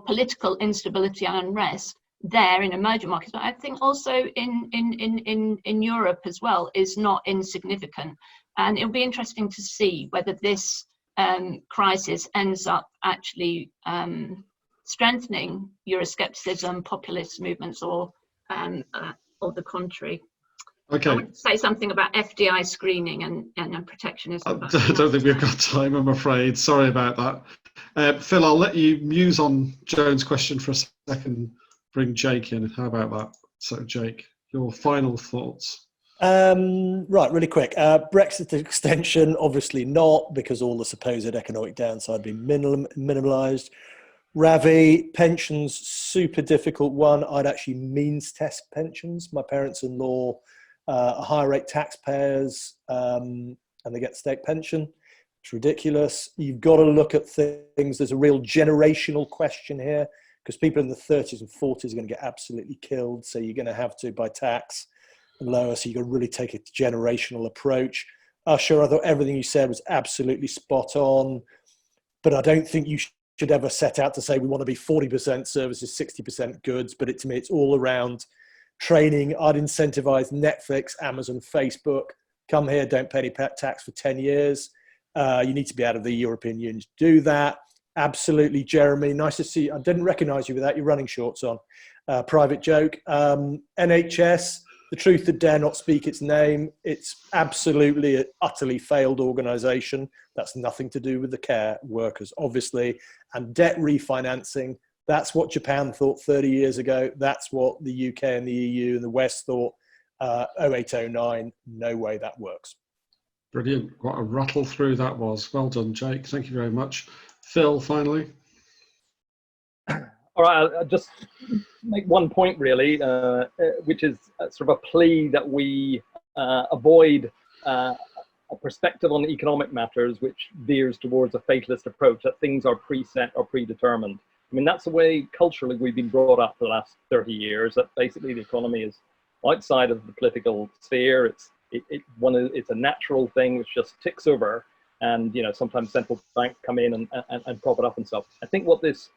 political instability and unrest there in emerging markets, but I think also in Europe as well, is not insignificant. And it'll be interesting to see whether this crisis ends up actually strengthening Euroscepticism, populist movements, or the contrary. Okay. I want to say something about FDI screening and protectionism. I don't think we've got time, I'm afraid. Sorry about that. Phil, I'll let you muse on Joan's question for a second. Bring Jake in. How about that? So, Jake, your final thoughts. Right, really quick. Brexit extension, obviously not, because all the supposed economic downside being minimalised. Ravi, pensions, super difficult one. I'd actually means test pensions. My parents-in-law are higher rate taxpayers and they get state pension. It's ridiculous. You've got to look at things. There's a real generational question here, because people in the 30s and 40s are going to get absolutely killed. So you're going to have to, by tax, lower. So you've got to really take a generational approach. Usher, I thought everything you said was absolutely spot on, but I don't think you should ever set out to say we want to be 40% services, 60% goods. But to me, it's all around training. I'd incentivize Netflix, Amazon, Facebook. Come here, don't pay any tax for 10 years. You need to be out of the European Union to do that. Absolutely, Jeremy. Nice to see you. I didn't recognize you without your running shorts on. Private joke. NHS, the truth that dare not speak its name. It's absolutely an utterly failed organisation. That's nothing to do with the care workers, obviously. And debt refinancing, that's what Japan thought 30 years ago. That's what the UK and the EU and the West thought 0809. No way that works. Brilliant. What a rattle through that was. Well done, Jake. Thank you very much. Phil, finally. All right, I'll just make one point really, which is sort of a plea that we avoid a perspective on economic matters which veers towards a fatalist approach, that things are preset or predetermined. I mean, that's the way culturally we've been brought up for the last 30 years, that basically the economy is outside of the political sphere. It's a natural thing which just ticks over, and sometimes central banks come in and prop it up and stuff. I think what this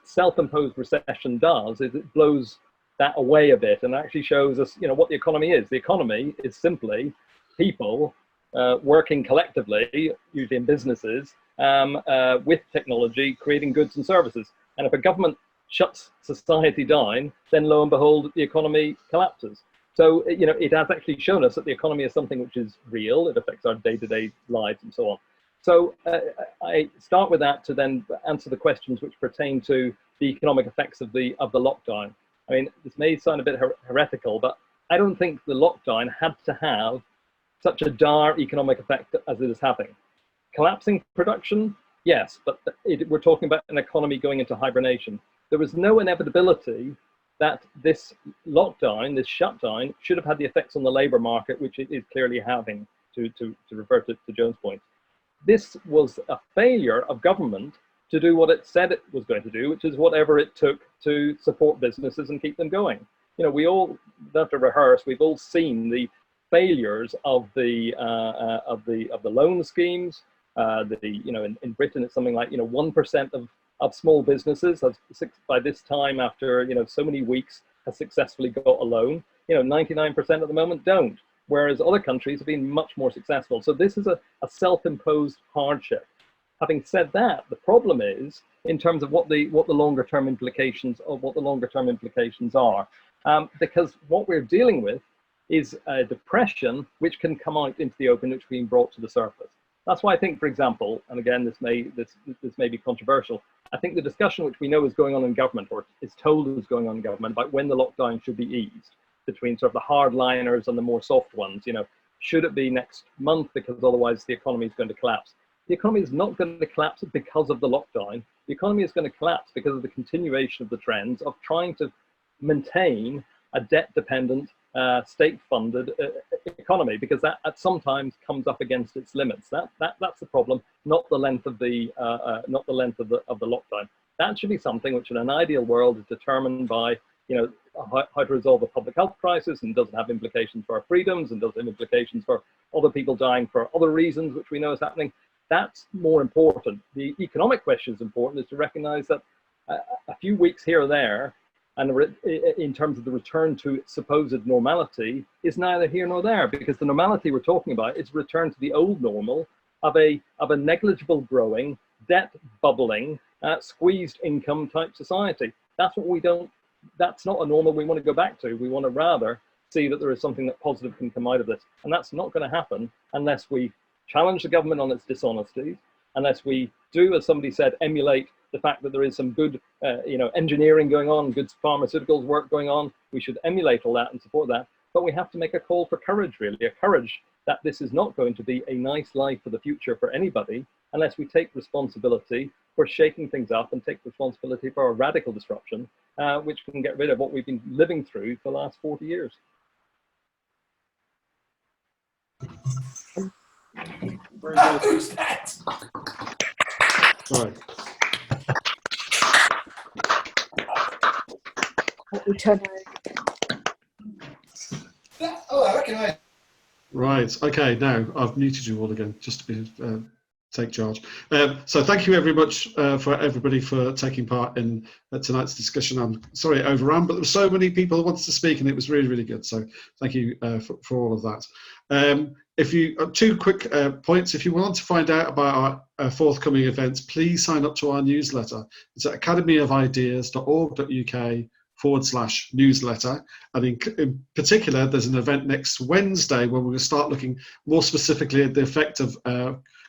self-imposed recession does is it blows that away a bit and actually shows us, what the economy is. The economy is simply people working collectively, usually in businesses, with technology, creating goods and services. And if a government shuts society down, then lo and behold, the economy collapses. So, it has actually shown us that the economy is something which is real. It affects our day-to-day lives and so on. So I start with that to then answer the questions which pertain to the economic effects of the lockdown. I mean, this may sound a bit heretical, but I don't think the lockdown had to have such a dire economic effect as it is having. Collapsing production, yes, but we're talking about an economy going into hibernation. There was no inevitability that this lockdown, this shutdown, should have had the effects on the labour market, which it is clearly having, to refer to Joan's point. This was a failure of government to do what it said it was going to do, which is whatever it took to support businesses and keep them going. We all don't have to rehearse. We've all seen the failures of the loan schemes. In Britain, it's something like 1% of small businesses by this time, after so many weeks, has successfully got a loan. 99% at the moment don't. Whereas other countries have been much more successful. So this is a self-imposed hardship. Having said that, the problem is in terms of what the longer term implications are, because what we're dealing with is a depression which can come out into the open, which is being brought to the surface. That's why I think, for example, and again this may be controversial, I think the discussion which we know is going on in government, or is told is going on in government, about when the lockdown should be eased, between sort of the hardliners and the more soft ones. Should it be next month, because otherwise the economy is going to collapse? The economy is not going to collapse because of the lockdown. The economy is going to collapse because of the continuation of the trends of trying to maintain a debt-dependent, state-funded economy, because that at sometimes comes up against its limits. That's the problem, not the length of the lockdown. That should be something which, in an ideal world, is determined by how to resolve a public health crisis, and doesn't have implications for our freedoms, and doesn't have implications for other people dying for other reasons, which we know is happening. That's more important. The economic question is important, is to recognize that a few weeks here or there, and in terms of the return to supposed normality, is neither here nor there, because the normality we're talking about is return to the old normal of a negligible growing, debt bubbling, squeezed income type society. That's not a normal we want to go back to. We want to rather see that there is something that positive can come out of this. And that's not going to happen unless we challenge the government on its dishonesties, unless we do, as somebody said, emulate the fact that there is some good engineering going on, good pharmaceuticals work going on. We should emulate all that and support that. But we have to make a call for courage, really, a courage that this is not going to be a nice life for the future for anybody, unless we take responsibility for shaking things up and take responsibility for a radical disruption, which can get rid of what we've been living through for the last 40 years. Who's that? Sorry. Oh, okay. Right. Okay. Now I've muted you all again, just to be take charge. So thank you very much for everybody for taking part in tonight's discussion. I'm sorry it overran, but there were so many people who wanted to speak, and it was really, really good. So thank you for all of that. If you two quick points, if you want to find out about our forthcoming events, please sign up to our newsletter. It's at academyofideas.org.uk /newsletter. And in particular, there's an event next Wednesday where we're going to start looking more specifically at the effect of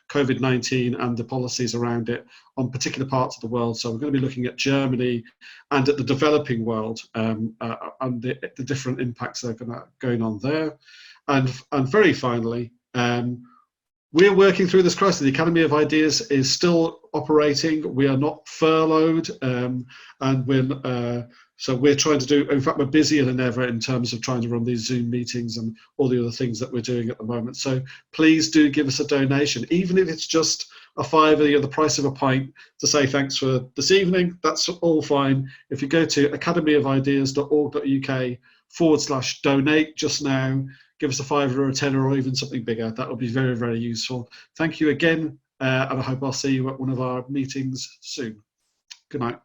COVID-19 and the policies around it on particular parts of the world. So we're going to be looking at Germany and at the developing world and the different impacts that are going on there. And very finally, we're working through this crisis. The Academy of Ideas is still operating. We are not furloughed, and so we're trying to do, in fact, we're busier than ever in terms of trying to run these Zoom meetings and all the other things that we're doing at the moment. So please do give us a donation, even if it's just a £5 or the price of a pint, to say thanks for this evening. That's all fine. If you go to academyofideas.org.uk/donate just now, give us a £5 or a £10 or even something bigger. That would be very, very useful. Thank you again, and I hope I'll see you at one of our meetings soon. Good night.